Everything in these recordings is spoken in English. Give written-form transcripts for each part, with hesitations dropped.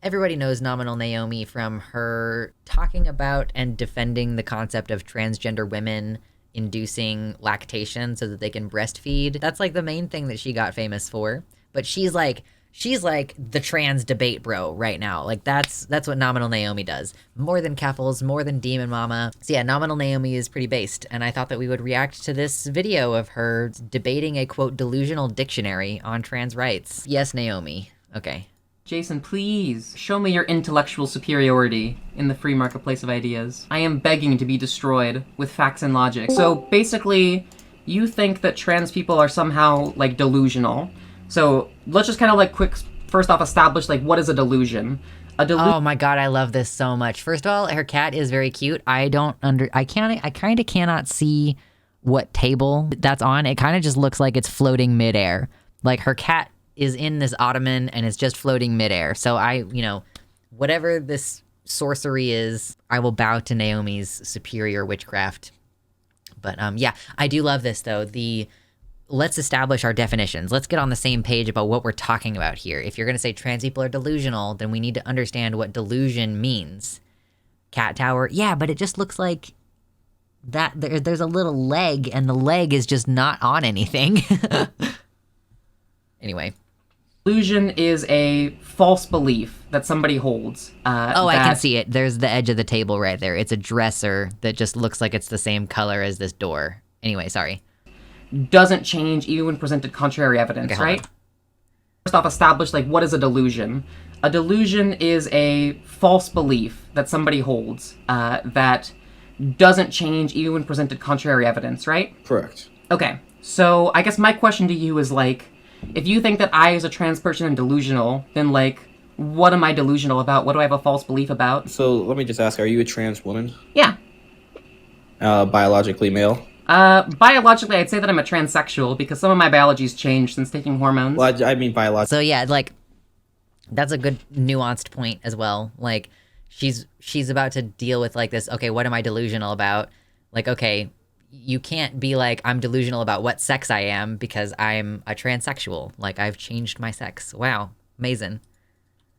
Everybody knows Nominal Naomi from her talking about and defending the concept of transgender women inducing lactation so that they can breastfeed. That's like the main thing that she got famous for. But she's like the trans debate bro right now. Like that's what Nominal Naomi does. More than Keffals, more than Demon Mama. So yeah, Nominal Naomi is pretty based, and I thought that we would react to this video of her debating a quote delusional dictionary on trans rights. Yes, Naomi. Okay. Jason, please show me your intellectual superiority in the free marketplace of ideas. I am begging to be destroyed with facts and logic. So basically, you think that trans people are somehow like delusional. So let's just kind of like first off establish like what is a delusion. Oh my god, I love this so much. First of all, her cat is very cute. I kind of cannot see what table that's on. It kind of just looks like it's floating midair. Like her cat is in this ottoman and it's just floating midair. So whatever this sorcery is, I will bow to Naomi's superior witchcraft. But yeah, I do love this though. Let's establish our definitions. Let's get on the same page about what we're talking about here. If you're going to say trans people are delusional, then we need to understand what delusion means. Cat tower, yeah, but it just looks like that there's a little leg and the leg is just not on anything. Anyway. Delusion is a false belief that somebody holds. I can see it. There's the edge of the table right there. It's a dresser that just looks like it's the same color as this door. Anyway, sorry. Doesn't change even when presented contrary evidence, okay, right? First off, establish like what is a delusion. A delusion is a false belief that somebody holds that doesn't change even when presented contrary evidence, right? Correct. Okay, so I guess my question to you is like, if you think that I as a trans person am delusional, then like, what am I delusional about? What do I have a false belief about? So let me just ask, are you a trans woman? Yeah. Biologically male? Biologically, I'd say that I'm a transsexual because some of my biology's changed since taking hormones. Well, I mean biologically. So yeah, like, that's a good nuanced point as well. Like, she's about to deal with like this, okay, what am I delusional about? Like, okay, you can't be like, I'm delusional about what sex I am because I'm a transsexual. Like, I've changed my sex. Wow. Amazing.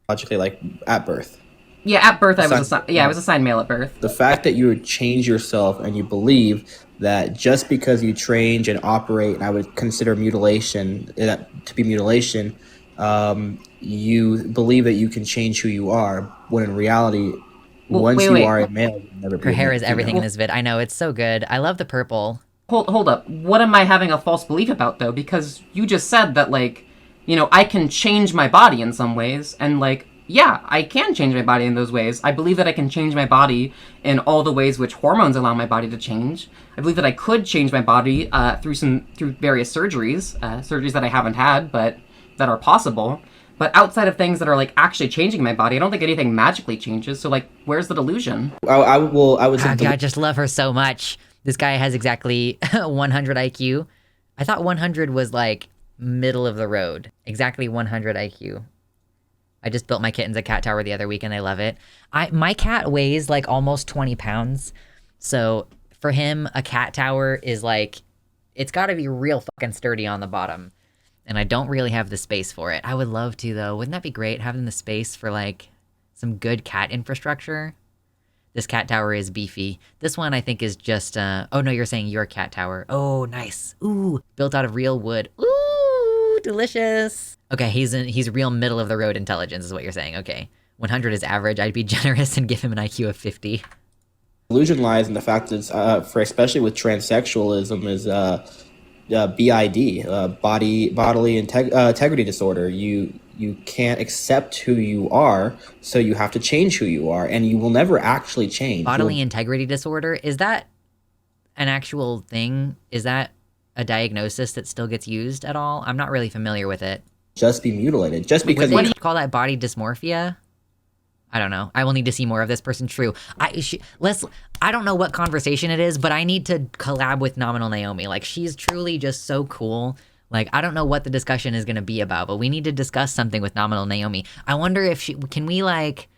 Logically, like, at birth. Yeah, at birth I was assigned male at birth. The fact that you would change yourself and you believe that just because you change and operate, and I would consider mutilation to be mutilation, you believe that you can change who you are, when in reality, once you are a male, you never be. Her hair is everything in this vid. I know, it's so good. I love the purple. Hold up. What am I having a false belief about, though? Because you just said that, like, I can change my body in some ways, and, like, yeah, I can change my body in those ways. I believe that I can change my body in all the ways which hormones allow my body to change. I believe that I could change my body through various surgeries, surgeries that I haven't had, but that are possible. But outside of things that are, like, actually changing my body, I don't think anything magically changes. So, like, where's the delusion? I would say... God, I just love her so much. This guy has exactly 100 IQ. I thought 100 was, like, middle of the road. Exactly 100 IQ. I just built my kittens a cat tower the other week, and I love it. My cat weighs, like, almost 20 pounds. So, for him, a cat tower is, like... It's gotta be real fucking sturdy on the bottom. And I don't really have the space for it. I would love to, though. Wouldn't that be great, having the space for, like, some good cat infrastructure? This cat tower is beefy. This one, I think, is just, oh, no, you're saying your cat tower. Oh, nice. Ooh, built out of real wood. Ooh, delicious. Okay, he's real middle-of-the-road intelligence is what you're saying. Okay. 100 is average. I'd be generous and give him an IQ of 50. Delusion lies in the fact that, especially with transsexualism, is... BID, bodily integrity disorder. You can't accept who you are, so you have to change who you are, and you will never actually change. Bodily integrity disorder, is that an actual thing? Is that a diagnosis that still gets used at all? I'm not really familiar with it. Just be mutilated. Just because... What do you call that, body dysmorphia? I don't know. I will need to see more of this person. True. I don't know what conversation it is, but I need to collab with Nominal Naomi. Like, she's truly just so cool. Like, I don't know what the discussion is going to be about, but we need to discuss something with Nominal Naomi. I wonder if can we, like,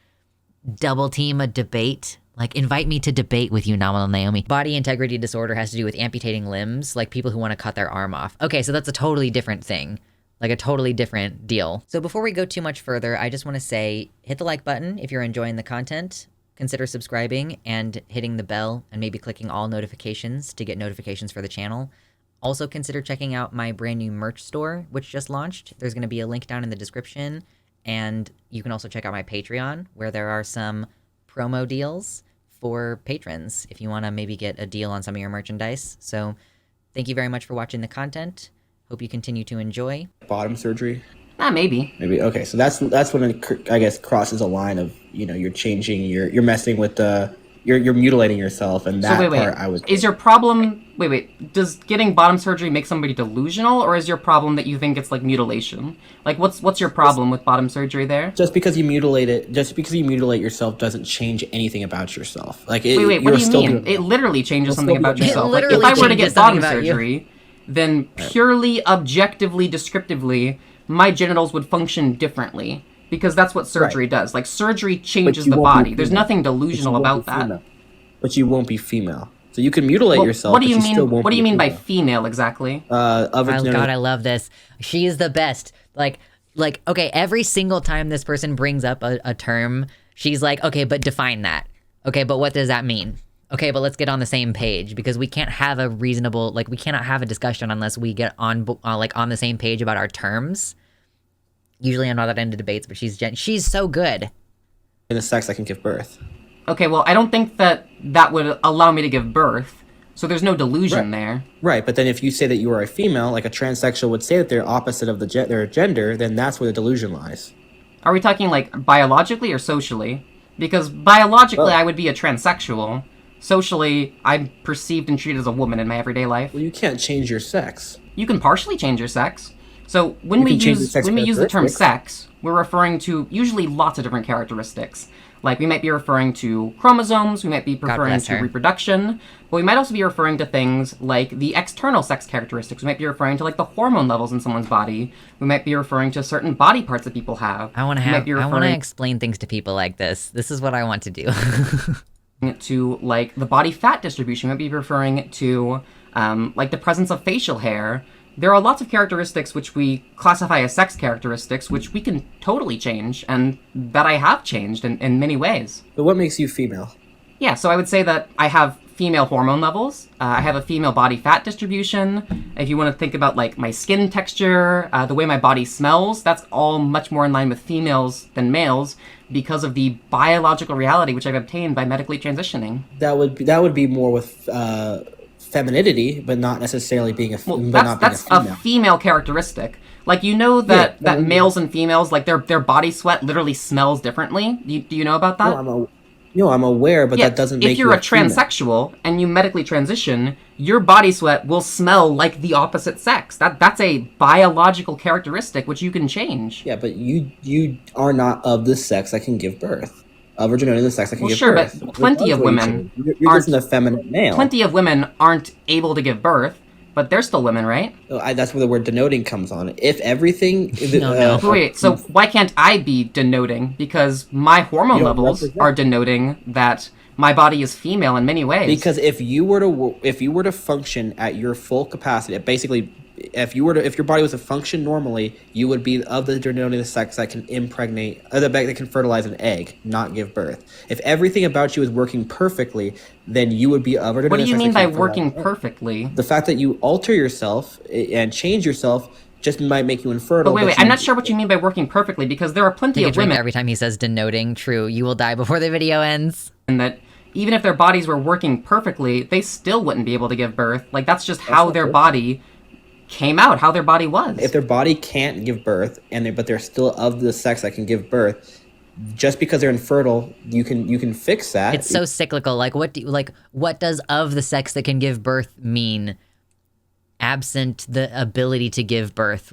double team a debate? Like, invite me to debate with you, Nominal Naomi. Body integrity disorder has to do with amputating limbs, like people who want to cut their arm off. Okay, so that's a totally different thing. like a totally different deal. So before we go too much further, I just want to say, hit the like button if you're enjoying the content. Consider subscribing and hitting the bell and maybe clicking all notifications to get notifications for the channel. Also consider checking out my brand new merch store, which just launched. There's going to be a link down in the description. And you can also check out my Patreon, where there are some promo deals for patrons if you want to maybe get a deal on some of your merchandise. So thank you very much for watching the content. Hope you continue to enjoy. Bottom surgery? Maybe. Maybe. Okay, so that's when it, I guess, crosses a line of, you're changing, you're messing with you're mutilating yourself, and that part I was... Is your problem... Wait. Does getting bottom surgery make somebody delusional, or is your problem that you think it's like mutilation? Like, what's your problem with bottom surgery there? Just because you mutilate yourself doesn't change anything about yourself. Like, wait, what do you mean? It literally changes something about yourself. Like, if I were to get bottom surgery, then purely, objectively, descriptively, my genitals would function differently. Because that's what surgery does. Like, surgery changes the body. There's nothing delusional about that. But you won't be female. So you can mutilate yourself, what do you mean? What do you mean by female exactly? Oh God, I love this. She is the best. Like, okay, every single time this person brings up a term, she's like, okay, but define that. Okay, but what does that mean? Okay, but let's get on the same page, because we can't have a reasonable, we cannot have a discussion unless we get on the same page about our terms. Usually I'm not that into debates, but she's so good. In the sex that can give birth. Okay, well, I don't think that would allow me to give birth, so there's no delusion there. Right, but then if you say that you are a female, like a transsexual would say that they're opposite of their gender, then that's where the delusion lies. Are we talking, biologically or socially? Because biologically, I would be a transsexual. Socially, I'm perceived and treated as a woman in my everyday life. Well, you can't change your sex. You can partially change your sex. So when we use the term sex, we're referring to usually lots of different characteristics. Like, we might be referring to chromosomes, we might be referring to reproduction, but we might also be referring to things like the external sex characteristics. We might be referring to, the hormone levels in someone's body. We might be referring to certain body parts that people have. I want to explain things to people like this. This is what I want to do. To, the body fat distribution. We might be referring to, the presence of facial hair. There are lots of characteristics which we classify as sex characteristics, which we can totally change, and that I have changed in many ways. But what makes you female? Yeah, so I would say that I have female hormone levels, I have a female body fat distribution. If you want to think about, my skin texture, the way my body smells, that's all much more in line with females than males because of the biological reality which I've obtained by medically transitioning. That would be more with... femininity, but not necessarily being a female. That's a female characteristic. That males and females, their body sweat literally smells differently. Do you know about that? I'm aware, but that doesn't make you if you're a transsexual and you medically transition, your body sweat will smell like the opposite sex. That's a biological characteristic which you can change. Yeah, but you are not of the sex that can give birth. Virginity is the sex that can give birth. But plenty of women you're just an effeminate male. Plenty of women aren't able to give birth, but they're still women, right? That's where the word denoting comes on. If everything... Wait, so why can't I be denoting? Because my hormone levels are denoting that my body is female in many ways. Because if you were to function at your full capacity, basically... If your body was to function normally, you would be of the denoting the sex that can impregnate, that can fertilize an egg, not give birth. If everything about you is working perfectly, then you would be of or denoting. What do you mean by working perfectly? The fact that you alter yourself and change yourself just might make you infertile. But wait, I'm not sure what you mean by working perfectly, because there are plenty of women. Every time he says denoting, true, you will die before the video ends. And that even if their bodies were working perfectly, they still wouldn't be able to give birth. That's just how their body came out, how their body was. If their body can't give birth but they're still of the sex that can give birth, just because they're infertile, you can fix that. It's so cyclical. What does of the sex that can give birth mean? Absent the ability to give birth,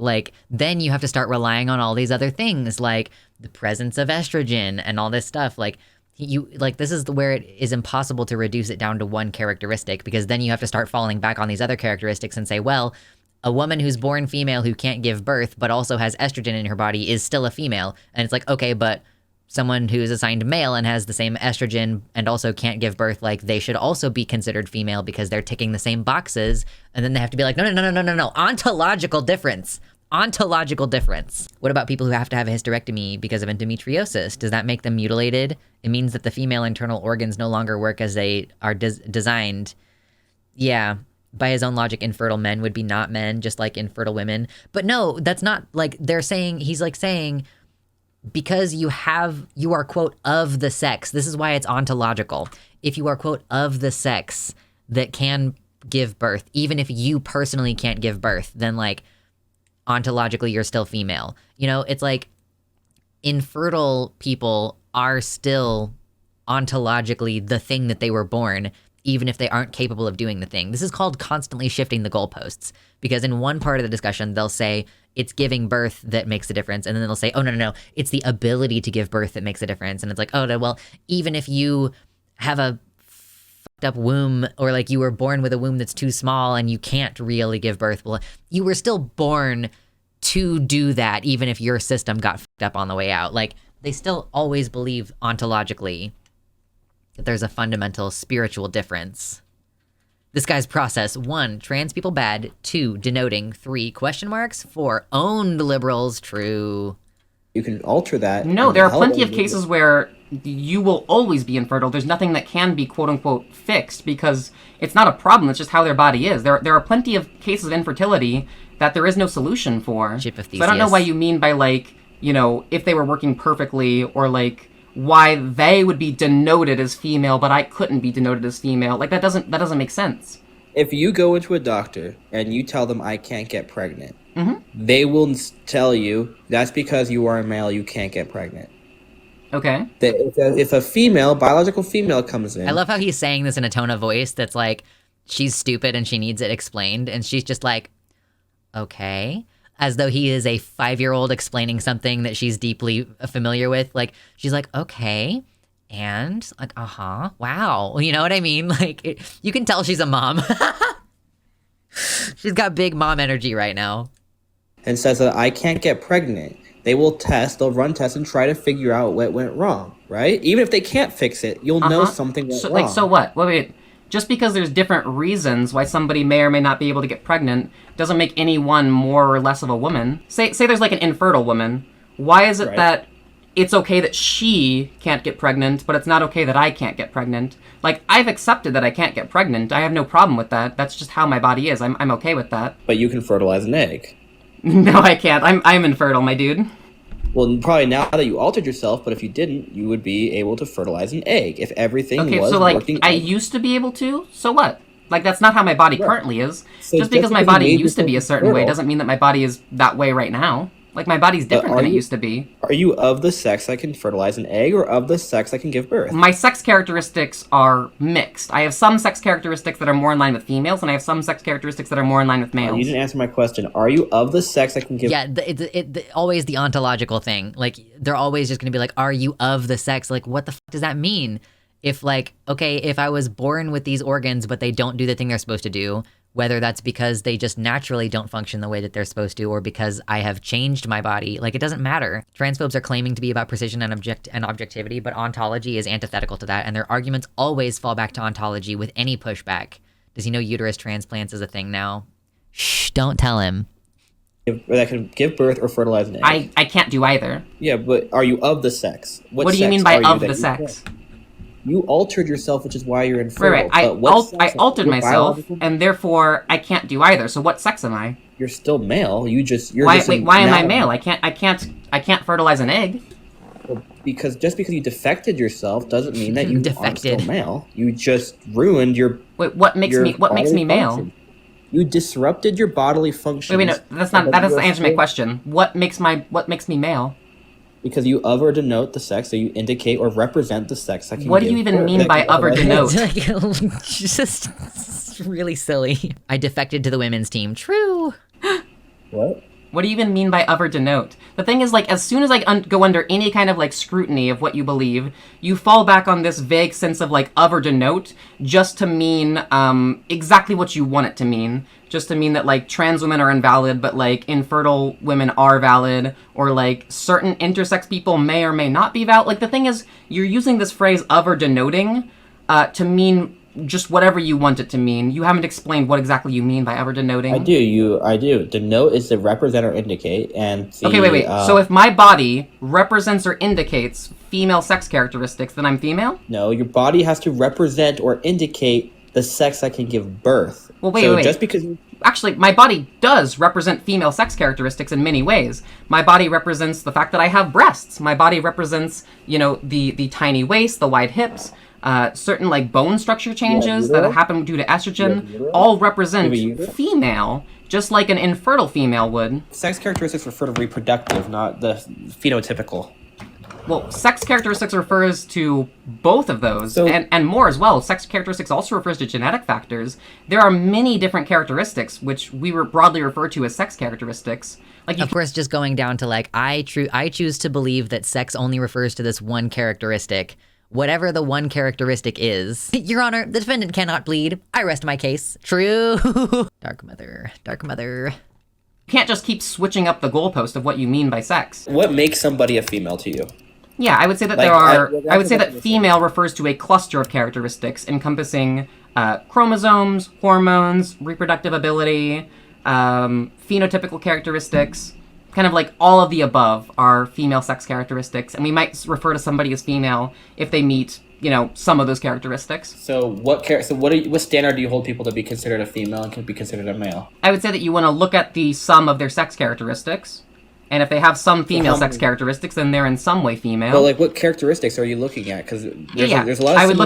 then you have to start relying on all these other things, like the presence of estrogen and all this stuff. This is where it is impossible to reduce it down to one characteristic, because then you have to start falling back on these other characteristics and say, well, a woman who's born female who can't give birth but also has estrogen in her body is still a female. And it's okay, but someone who's assigned male and has the same estrogen and also can't give birth, they should also be considered female because they're ticking the same boxes. And then they have to be no, ontological difference. ontological difference. What about people who have to have a hysterectomy because of endometriosis? Does that make them mutilated? It means that the female internal organs no longer work as they are designed. Yeah, by his own logic, infertile men would be not men, just like infertile women. But no, that's not like they're saying, he's like saying, because you are, quote, of the sex. This is why it's ontological. If you are, quote, of the sex that can give birth, even if you personally can't give birth, then like ontologically you're still female. You know, it's like infertile people are still ontologically the thing that they were born, even if they aren't capable of doing the thing. This is called constantly shifting the goalposts, because in one part of the discussion, they'll say it's giving birth that makes a difference. And then they'll say, oh, no, it's the ability to give birth that makes a difference. And it's like, oh, no, well, even if you have a fucked up womb, or like you were born with a womb that's too small and you can't really give birth, well, you were still born to do that, even if your system got fucked up on the way out. Like, they still always believe ontologically that there's a fundamental spiritual difference. This guy's process: 1, trans people bad; 2, denoting; 3, question marks; 4, owned liberals true. You can alter that. No, there are plenty of cases where you will always be infertile. There's nothing that can be quote-unquote fixed, because it's not a problem, it's just how their body is. There are plenty of cases of infertility that there is no solution for. So I don't know why you mean by, like, you know, if they were working perfectly, or like why they would be denoted as female but I couldn't be denoted as female. Like, that doesn't make sense. If you go into a doctor and you tell them I can't get pregnant, they will tell you that's because you are a male, you can't get pregnant. Okay. If a female, biological female comes in... I love how he's saying this in a tone of voice that's like, she's stupid and she needs it explained, and she's just like, okay. As though he is a 5-year-old explaining something that she's deeply familiar with. Like, she's like, okay, and like, wow. You know what I mean? Like, you can tell she's a mom. She's got big mom energy right now. And says that I can't get pregnant. They'll run tests and try to figure out what went wrong, right? Even if they can't fix it, you'll know something went wrong. Like, so what? Wait. Just because there's different reasons why somebody may or may not be able to get pregnant doesn't make anyone more or less of a woman. Say there's like an infertile woman. Why is it that it's okay that she can't get pregnant, but it's not okay that I can't get pregnant? Like, I've accepted that I can't get pregnant. I have no problem with that. That's just how my body is. I'm okay with that. But you can fertilize an egg. No, I can't. I'm infertile, my dude. Well, probably now that you altered yourself, but if you didn't, you would be able to fertilize an egg if everything was so like, working. I used to be able to, so what? Like, that's not how my body currently is. So just because my body used to be a certain way doesn't mean that my body is that way right now. Like, my body's different than it used to be. Are you of the sex that can fertilize an egg, or of the sex that can give birth? My sex characteristics are mixed. I have some sex characteristics that are more in line with females, and I have some sex characteristics that are more in line with males. You didn't answer my question. Are you of the sex that can give birth? Yeah, always the ontological thing. Like, they're always just going to be like, are you of the sex? Like, what the fuck does that mean? If, like, okay, if I was born with these organs, but they don't do the thing they're supposed to do, whether that's because they just naturally don't function the way that they're supposed to, or because I have changed my body, like, it doesn't matter. Transphobes are claiming to be about precision and objectivity, but ontology is antithetical to that, and their arguments always fall back to ontology with any pushback. Does he know uterus transplants is a thing now? Shh, don't tell him. That can give birth or fertilize an egg. I can't do either. Yeah, but are you of the sex? What do you mean by of the sex? You altered yourself, which is why you're infertile. Right. I altered myself, and therefore I can't do either. So what sex am I? You're still male. Why am I male? I can't fertilize an egg. Well, because just because you defected yourself doesn't mean that you are still male. You just ruined your. Wait, what makes me male? You disrupted your bodily function. Wait, no, that doesn't answer my question. What makes me male? Because you of or denote the sex, so you indicate or represent the sex that can. What do you even mean by of or denote? Just really silly. I defected to the women's team. True. What? What do you even mean by of or denote? The thing is, like, as soon as I go under any kind of, like, scrutiny of what you believe, you fall back on this vague sense of, like, of or denote just to mean exactly what you want it to mean. Just to mean that, like, trans women are invalid, but, like, infertile women are valid, or, like, certain intersex people may or may not be valid. Like, the thing is, you're using this phrase of or denoting to mean just whatever you want it to mean. You haven't explained what exactly you mean by ever denoting. I do. Denote is to represent or indicate, and Okay, wait. So if my body represents or indicates female sex characteristics, then I'm female? No, your body has to represent or indicate the sex that can give birth. Well, wait. Just because Actually, my body does represent female sex characteristics in many ways. My body represents the fact that I have breasts. My body represents, the tiny waist, the wide hips, certain like bone structure changes that happen due to estrogen, all represent female, just like an infertile female would. Sex characteristics refer to reproductive, not the phenotypical. Well, sex characteristics refers to both of those, and more as well. Sex characteristics also refers to genetic factors. There are many different characteristics, which we broadly refer to as sex characteristics. Of course, just going down to like, I choose to believe that sex only refers to this one characteristic. Whatever the one characteristic is. Your Honor, the defendant cannot plead. I rest my case. True. Dark mother. You can't just keep switching up the goalpost of what you mean by sex. What makes somebody a female to you? Yeah, I would say that I would say that female refers to a cluster of characteristics encompassing chromosomes, hormones, reproductive ability, phenotypical characteristics, kind of like all of the above are female sex characteristics, and we might refer to somebody as female if they meet, some of those characteristics. So what standard do you hold people to be considered a female and can be considered a male? I would say that you want to look at the sum of their sex characteristics. And if they have some female sex characteristics, then they're in some way female. But like, what characteristics are you looking at? Because there's a lot of I would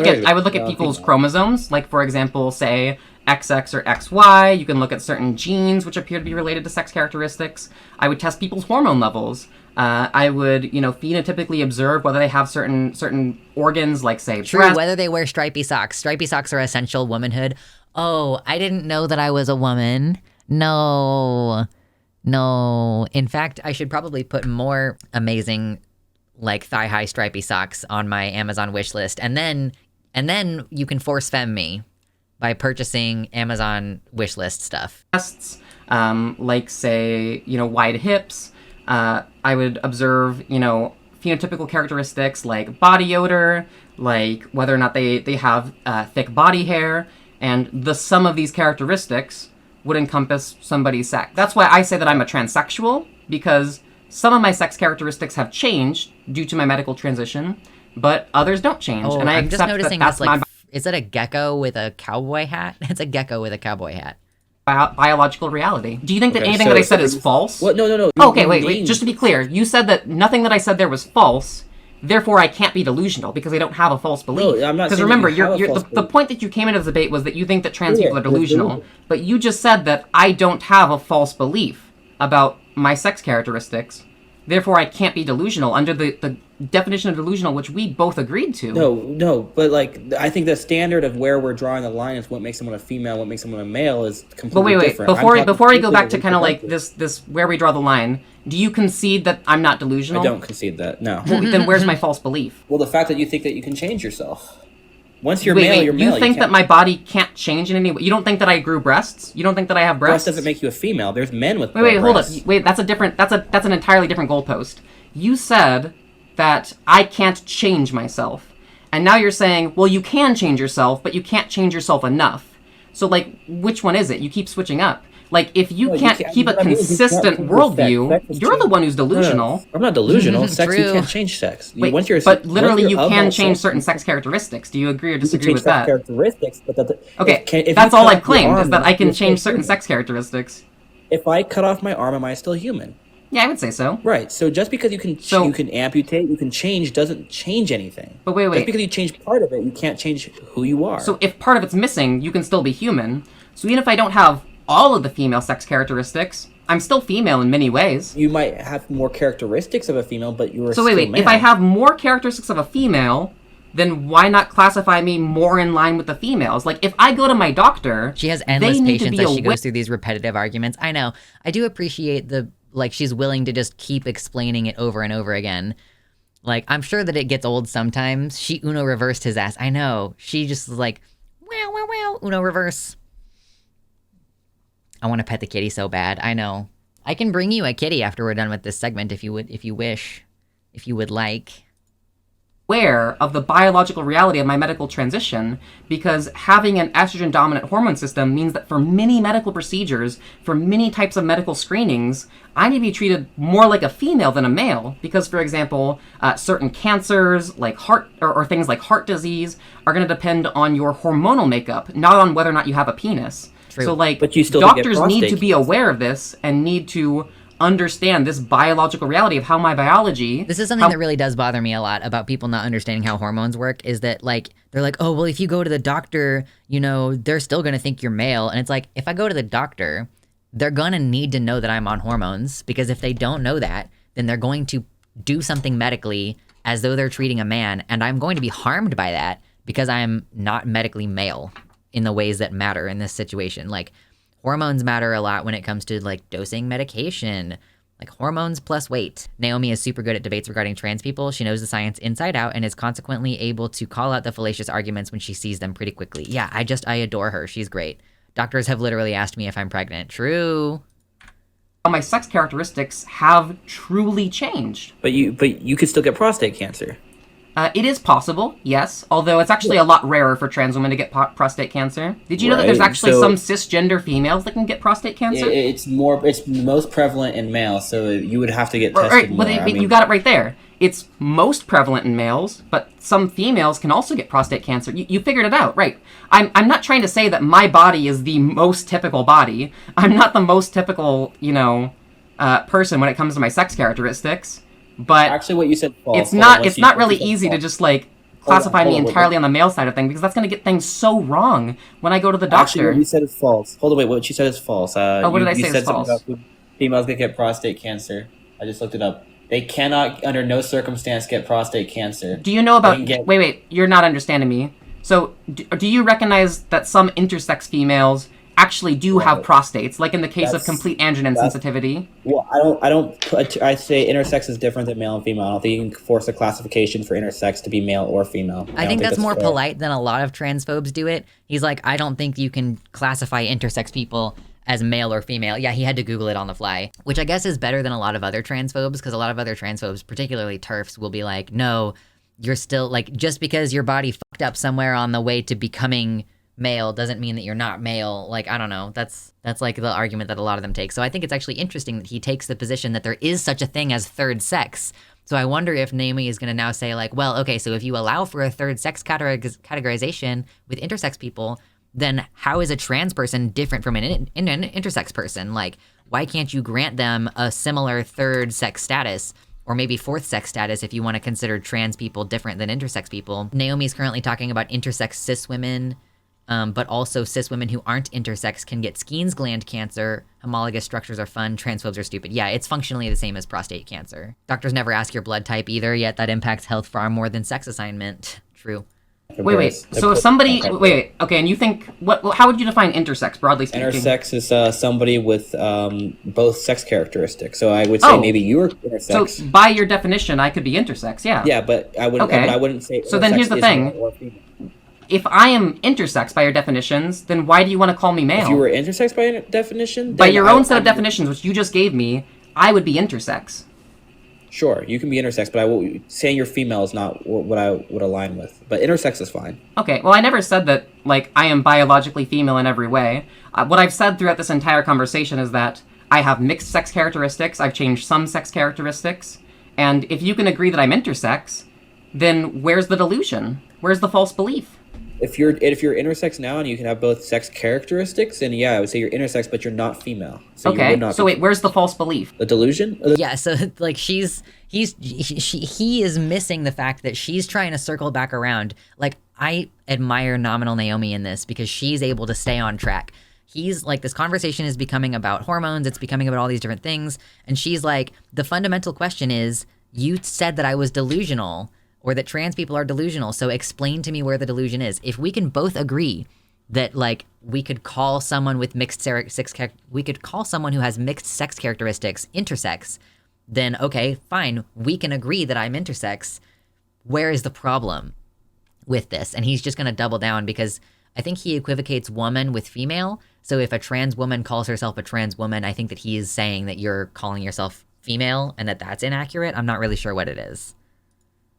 look at people's chromosomes. Like, for example, say XX or XY. You can look at certain genes which appear to be related to sex characteristics. I would test people's hormone levels. I would, phenotypically observe whether they have certain organs, like say breast. Whether they wear stripy socks. Stripy socks are essential womanhood. Oh, I didn't know that I was a woman. No. In fact, I should probably put more amazing, like thigh-high stripy socks on my Amazon wish list, and then you can force femme me by purchasing Amazon wish list stuff. Like say, wide hips. I would observe, phenotypical characteristics like body odor, like whether or not they have thick body hair, and the sum of these characteristics would encompass somebody's sex. That's why I say that I'm a transsexual, because some of my sex characteristics have changed due to my medical transition, but others don't change. Oh, and I'm just noticing this, like, is it a gecko with a cowboy hat? It's a gecko with a cowboy hat. Biological reality. Do you think that anything that I said is false? What? No. Okay, wait. Just to be clear, you said that nothing that I said there was false. Therefore, I can't be delusional because I don't have a false belief. No, I'm not. Because remember, the point that you came into the debate was that you think that trans people are delusional. But you just said that I don't have a false belief about my sex characteristics. Therefore, I can't be delusional under the definition of delusional, which we both agreed to. No, but like, I think the standard of where we're drawing the line is what makes someone a female, what makes someone a male is completely different. Before we go back to kind of like this where we draw the line, do you concede that I'm not delusional? I don't concede that, no. Well, then where's my false belief? Well, the fact that you think that you can change yourself. Once you're male, you're male. You think that my body can't change in any way? You don't think that I grew breasts? You don't think that I have breasts? Breast doesn't make you a female. There's men with breasts. Hold up. Wait, that's an entirely different goalpost. You said that I can't change myself. And now you're saying, well, you can change yourself, but you can't change yourself enough. So, like, which one is it? You keep switching up. Like, if you can't keep a consistent worldview, you're the one who's delusional. No, I'm not delusional. Sex, you can't change sex. Wait, but literally, you can change certain sex characteristics. Do you agree or disagree with that? Characteristics, but okay, that's all I've claimed, is that I can change certain sex characteristics. If I cut off my arm, am I still human? Yeah, I would say so. Right. So just because you can amputate, you can change, doesn't change anything. But wait. Just because you change part of it, you can't change who you are. So if part of it's missing, you can still be human. So even if I don't have all of the female sex characteristics, I'm still female in many ways. You might have more characteristics of a female, but you are still male. If I have more characteristics of a female, then why not classify me more in line with the females? Like, if I go to my doctor, she has endless patience as she goes through these repetitive arguments. I know. I do appreciate she's willing to just keep explaining it over and over again. Like, I'm sure that it gets old sometimes. She Uno reversed his ass. I know. She just is like, wow, Uno reverse. I want to pet the kitty so bad. I know. I can bring you a kitty after we're done with this segment if you would like. aware of the biological reality of my medical transition, because having an estrogen dominant hormone system means that for many medical procedures, for many types of medical screenings, I need to be treated more like a female than a male. Because, for example, certain cancers like heart or things like heart disease are going to depend on your hormonal makeup, not on whether or not you have a penis. True. So, like, But you still get doctors need to prostate be aware of this and need to understand this biological reality of how my biology. This is something that really does bother me a lot about people not understanding how hormones work, is that, like, they're like, oh, well, if you go to the doctor, you know, they're still going to think you're male. And it's like, if I go to the doctor, they're going to need to know that I'm on hormones, because if they don't know that, then they're going to do something medically as though they're treating a man, and I'm going to be harmed by that because I'm not medically male in the ways that matter in this situation. Like, hormones matter a lot when it comes to, like, dosing medication, like hormones plus weight. Naomi is super good at debates regarding trans people. She knows the science inside out and is consequently able to call out the fallacious arguments when she sees them pretty quickly. Yeah, I adore her. She's great. Doctors have literally asked me if I'm pregnant. True. My sex characteristics have truly changed. But you could still get prostate cancer. It is possible, yes, although it's actually a lot rarer for trans women to get prostate cancer. Did you know that there's actually some cisgender females that can get prostate cancer? It's most prevalent in males, so you would have to get tested Right, more. but you got it right there. It's most prevalent in males, but some females can also get prostate cancer. You figured it out, right? I'm not trying to say that my body is the most typical body. I'm not the most typical, person when it comes to my sex characteristics. But actually, what you said false. It's not really easy to just like classify me entirely on the male side of things, because that's going to get things so wrong when I go to the doctor. Actually, what you said is false. Hold on, wait. What you said is false. What did I say is false? About females can get prostate cancer. I just looked it up. They cannot, under no circumstance, get prostate cancer. Do you know about? Wait. You're not understanding me. So, do you recognize that some intersex females actually do have prostates, like in the case of complete androgen sensitivity? Well, I say intersex is different than male and female. I don't think you can force a classification for intersex to be male or female. I think that's more polite than a lot of transphobes do it. He's like, I don't think you can classify intersex people as male or female. Yeah, he had to Google it on the fly, which I guess is better than a lot of other transphobes, because a lot of other transphobes, particularly TERFs, will be like, no, you're still, like, just because your body fucked up somewhere on the way to becoming male doesn't mean that you're not male. Like, I don't know. That's like the argument that a lot of them take. So I think it's actually interesting that he takes the position that there is such a thing as third sex. So I wonder if Naomi is going to now say, like, well, okay, so if you allow for a third sex categorization with intersex people, then how is a trans person different from an intersex person? Like, why can't you grant them a similar third sex status, or maybe fourth sex status if you want to consider trans people different than intersex people? Naomi is currently talking about intersex cis women, but also cis women who aren't intersex can get Skene's gland cancer. Homologous structures are fun. Transphobes are stupid. Yeah, it's functionally the same as prostate cancer. Doctors never ask your blood type either, yet that impacts health far more than sex assignment. True. Wait. So if somebody... Wait. Okay, and you think... How would you define intersex, broadly speaking? Intersex is somebody with both sex characteristics. So I would say maybe you are intersex. So by your definition, I could be intersex, yeah. Yeah, but I wouldn't say... So then here's the thing. If I am intersex by your definitions, then why do you want to call me male? If you were intersex by definition... By your own set of definitions, which you just gave me, I would be intersex. Sure, you can be intersex, but saying you're female is not what I would align with. But intersex is fine. Okay, well, I never said that, like, I am biologically female in every way. What I've said throughout this entire conversation is that I have mixed sex characteristics, I've changed some sex characteristics, and if you can agree that I'm intersex, then where's the delusion? Where's the false belief? If you're intersex now and you can have both sex characteristics, then yeah, I would say you're intersex, but you're not female. So okay, so wait, where's the false belief? The delusion? Yeah, so like he is missing the fact that she's trying to circle back around. Like, I admire nominal Naomi in this because she's able to stay on track. He's like, this conversation is becoming about hormones, it's becoming about all these different things, and she's like, the fundamental question is, you said that I was delusional, or that trans people are delusional, so explain to me where the delusion is. If we can both agree that, like, we could call someone with we could call someone who has mixed sex characteristics intersex, then okay, fine, we can agree that I'm intersex. Where is the problem with this? And he's just gonna double down because I think he equivocates woman with female. So if a trans woman calls herself a trans woman, I think that he is saying that you're calling yourself female and that that's inaccurate. I'm not really sure what it is.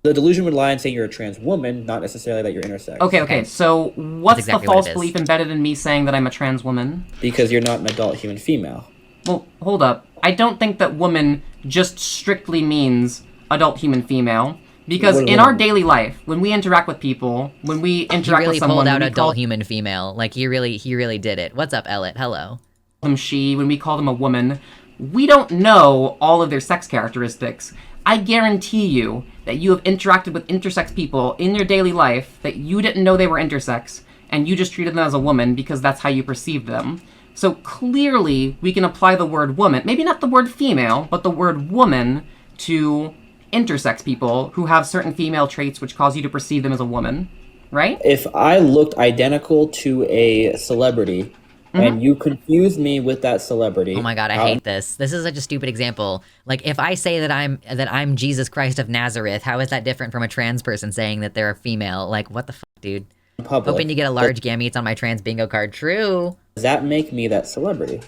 The delusion would lie in saying you're a trans woman, not necessarily that you're intersex. Okay. So what's exactly the what false it is. belief embedded in me saying that I'm a trans woman? Because you're not an adult human female. Well, hold up. I don't think that woman just strictly means adult human female. Because in our daily life, when we interact with people, when we interact He really with someone, pulled out when we adult call human female. Like he really did it. What's up, Elliot? Hello. them she, when we call them a woman, we don't know all of their sex characteristics. I guarantee you that you have interacted with intersex people in your daily life that you didn't know they were intersex, and you just treated them as a woman because that's how you perceived them. So clearly, we can apply the word woman, maybe not the word female, but the word woman to intersex people who have certain female traits which cause you to perceive them as a woman, right? If I looked identical to a celebrity and you confused me with that celebrity. Oh my god, I hate this. This is such a stupid example. Like if I say that I'm Jesus Christ of Nazareth, how is that different from a trans person saying that they're a female? Like what the fuck, dude? Public, Hoping to get a large gametes on my trans bingo card. True. does that make me that celebrity?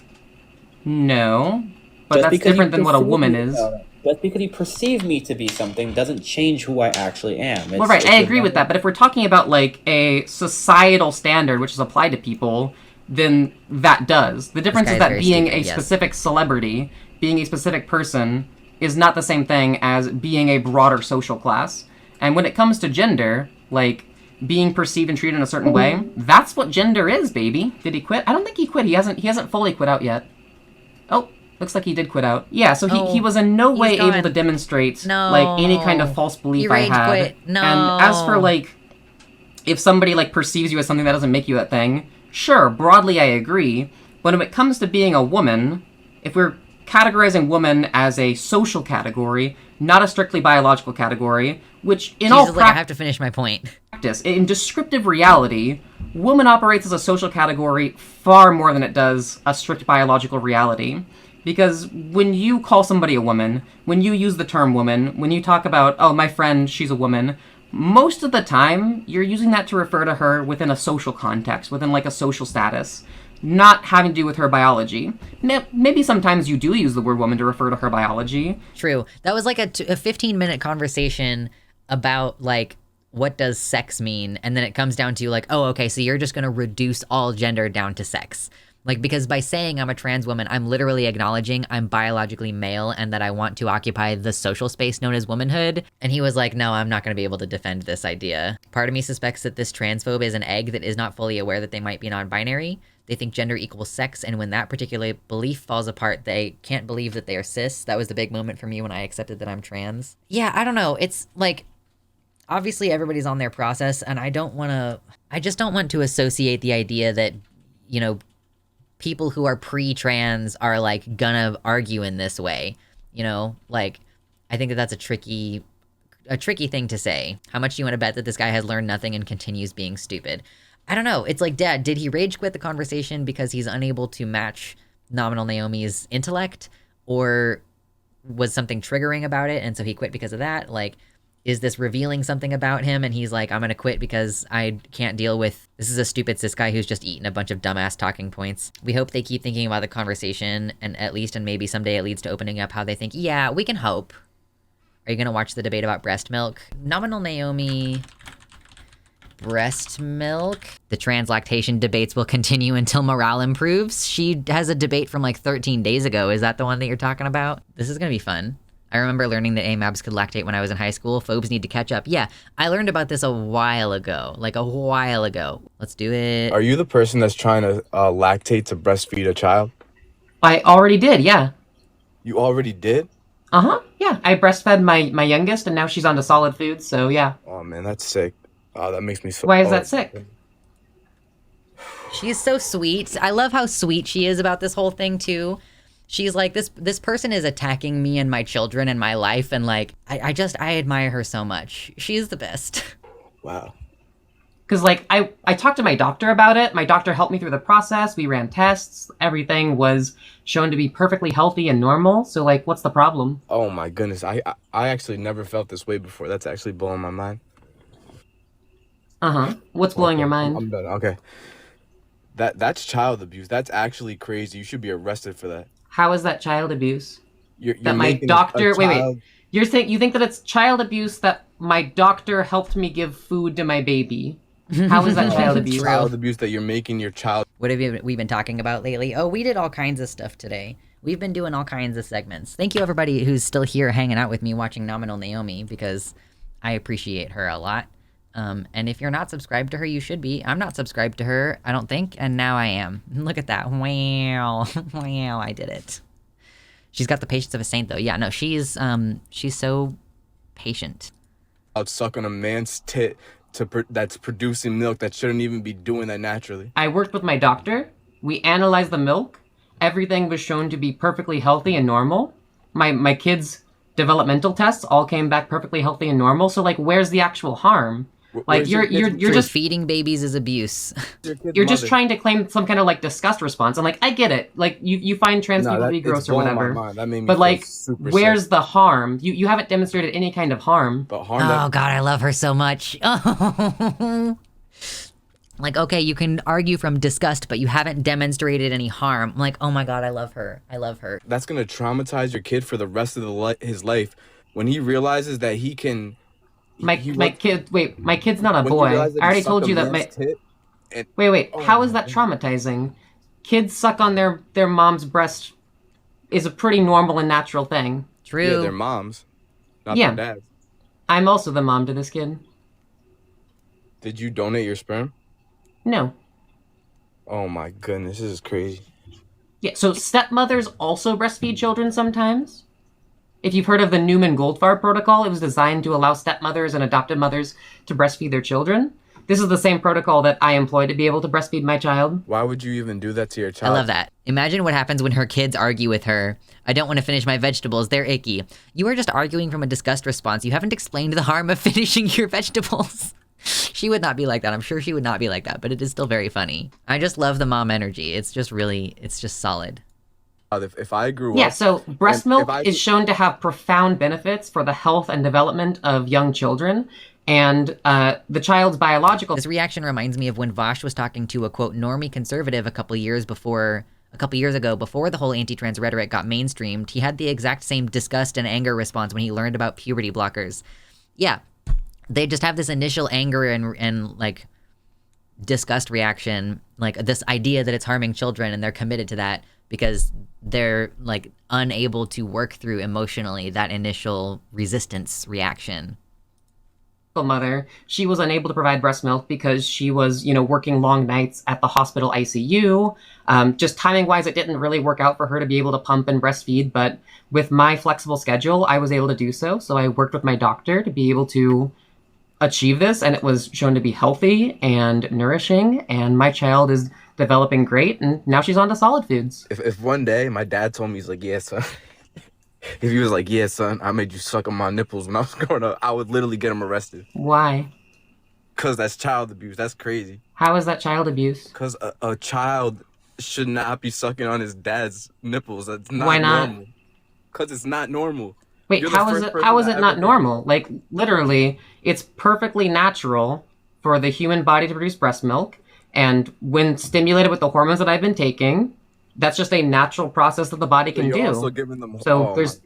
No, but Just that's because different you than what a perceive woman me- is. Just because you perceive me to be something doesn't change who I actually am. Well, right, I agree with that, but if we're talking about, like, a societal standard which is applied to people, then that does. The difference guy is is that very being stupid, a yes. specific celebrity, being a specific person, is not the same thing as being a broader social class. And when it comes to gender, like, being perceived and treated in a certain way, that's what gender is, baby. Did he quit? I don't think he quit. He hasn't fully quit out yet. Oh, looks like he did quit out. Yeah, so he was in no way gone. able to demonstrate, No. like, any kind of false belief He I rage had. quit. No. And as for, like, if somebody, like, perceives you as something that doesn't make you that thing, sure, broadly I agree. But when it comes to being a woman, if we're categorizing woman as a social category, not a strictly biological category, which in all Jesus, like I have to finish my point. practice, in descriptive reality, woman operates as a social category far more than it does a strict biological reality. Because when you call somebody a woman, when you use the term woman, when you talk about, oh, my friend, she's a woman, most of the time, you're using that to refer to her within a social context, within, like, a social status, not having to do with her biology. Maybe sometimes you do use the word woman to refer to her biology. True. That was like a 15-minute conversation about, like, what does sex mean? And then it comes down to, like, oh, okay, so you're just going to reduce all gender down to sex. Like, because by saying I'm a trans woman, I'm literally acknowledging I'm biologically male and that I want to occupy the social space known as womanhood. And he was like, no, I'm not going to be able to defend this idea. Part of me suspects that this transphobe is an egg that is not fully aware that they might be non-binary. They think gender equals sex, and when that particular belief falls apart, they can't believe that they are cis. That was the big moment for me when I accepted that I'm trans. Yeah, I don't know. It's like, obviously everybody's on their process, and I just don't want to associate the idea that, you know, people who are pre-trans are, like, gonna argue in this way, you know? Like, I think that that's a tricky thing to say. How much do you want to bet that this guy has learned nothing and continues being stupid? I don't know. It's like, Dad, did he rage quit the conversation because he's unable to match Nominal Naomi's intellect? Or was something triggering about it and so he quit because of that? Like, is this revealing something about him and he's like, I'm gonna quit because I can't deal with, this is a stupid cis guy who's just eaten a bunch of dumbass talking points. We hope they keep thinking about the conversation and at least, and maybe someday it leads to opening up how they think, yeah, we can hope. Are you gonna watch the debate about breast milk? Nominal Naomi... breast milk. The trans lactation debates will continue until morale improves. She has a debate from like 13 days ago. Is that the one that you're talking about? This is gonna be fun. I remember learning that AMABs could lactate when I was in high school. Phobes need to catch up. Yeah, I learned about this a while ago. Like a while ago. Let's do it. Are you the person that's trying to lactate to breastfeed a child? I already did, yeah. You already did? Uh-huh, yeah. I breastfed my youngest, and now she's on to solid foods, so yeah. Oh man, that's sick. That makes me so. Why is that sick? She's so sweet. I love how sweet she is about this whole thing too. She's like, this person is attacking me and my children and my life, and like I admire her so much. She's the best. Wow. Because, like, I talked to my doctor about it. My doctor helped me through the process. We ran tests. Everything was shown to be perfectly healthy and normal. So, like, what's the problem? Oh my goodness, I actually never felt this way before. That's actually blowing my mind. Uh-huh. What's blowing your mind? I'm done. Okay. That's child abuse. That's actually crazy. You should be arrested for that. How is that child abuse? You're That my making a doctor... Wait. child- You think that it's child abuse that my doctor helped me give food to my baby. How is that child abuse? Child abuse that you're making your child. What have we been talking about lately? Oh, we did all kinds of stuff today. We've been doing all kinds of segments. Thank you everybody who's still here hanging out with me watching Nominal Naomi, because I appreciate her a lot. And if you're not subscribed to her, you should be. I'm not subscribed to her, I don't think, and now I am. Look at that. Wow. Wow, I did it. She's got the patience of a saint, though. Yeah, no, she's so patient. I'd suck on a man's tit that's producing milk that shouldn't even be doing that naturally. I worked with my doctor. We analyzed the milk. Everything was shown to be perfectly healthy and normal. My kids' developmental tests all came back perfectly healthy and normal. So like, where's the actual harm? Like you're just feeding babies is abuse. You're just trying to claim some kind of like disgust response. I'm like, I get it. Like you find trans people to be gross or whatever. That made me but like, where's sick. the harm? You haven't demonstrated any kind of harm. But harm Oh God, I love her so much. Oh. Like, okay, you can argue from disgust, but you haven't demonstrated any harm. I'm like, oh my God, I love her. I love her. That's gonna traumatize your kid for the rest of his life when he realizes that he can. My kid's not a boy. I already told you that Wait, how is that traumatizing? Kids suck on their mom's breast is a pretty normal and natural thing. True. Yeah, their moms, not their dads. I'm also the mom to this kid. Did you donate your sperm? No. Oh my goodness, this is crazy. Yeah, so stepmothers also breastfeed children sometimes. If you've heard of the Newman-Goldfarb protocol, it was designed to allow stepmothers and adopted mothers to breastfeed their children. This is the same protocol that I employ to be able to breastfeed my child. Why would you even do that to your child? I love that. Imagine what happens when her kids argue with her. I don't want to finish my vegetables, they're icky. You are just arguing from a disgust response. You haven't explained the harm of finishing your vegetables. She would not be like that. I'm sure she would not be like that, but it is still very funny. I just love the mom energy. It's just solid. If I grew up... Yeah, so breast milk is shown to have profound benefits for the health and development of young children, and the child's biological... This reaction reminds me of when Vosh was talking to a, quote, normie conservative a couple years ago, before the whole anti-trans rhetoric got mainstreamed. He had the exact same disgust and anger response when he learned about puberty blockers. Yeah, they just have this initial anger and like, disgust reaction, like this idea that it's harming children, and they're committed to that because they're like unable to work through emotionally that initial resistance reaction. Mother, she was unable to provide breast milk because she was, working long nights at the hospital ICU. Just timing wise, it didn't really work out for her to be able to pump and breastfeed, but with my flexible schedule, I was able to do so. So I worked with my doctor to be able to achieve this, and it was shown to be healthy and nourishing, and my child is developing great, and now she's on to solid foods. If one day my dad told me, he's like, yeah, son. If he was like, yeah, son, I made you suck on my nipples when I was growing up, I would literally get him arrested. Why? Because that's child abuse. That's crazy. How is that child abuse? Because a child should not be sucking on his dad's nipples. That's not Why not? normal. Because it's not normal. Wait, how is it not normal? Like, literally, it's perfectly natural for the human body to produce breast milk, and when stimulated with the hormones that I've been taking, that's just a natural process that the body can do. Also giving them, so there's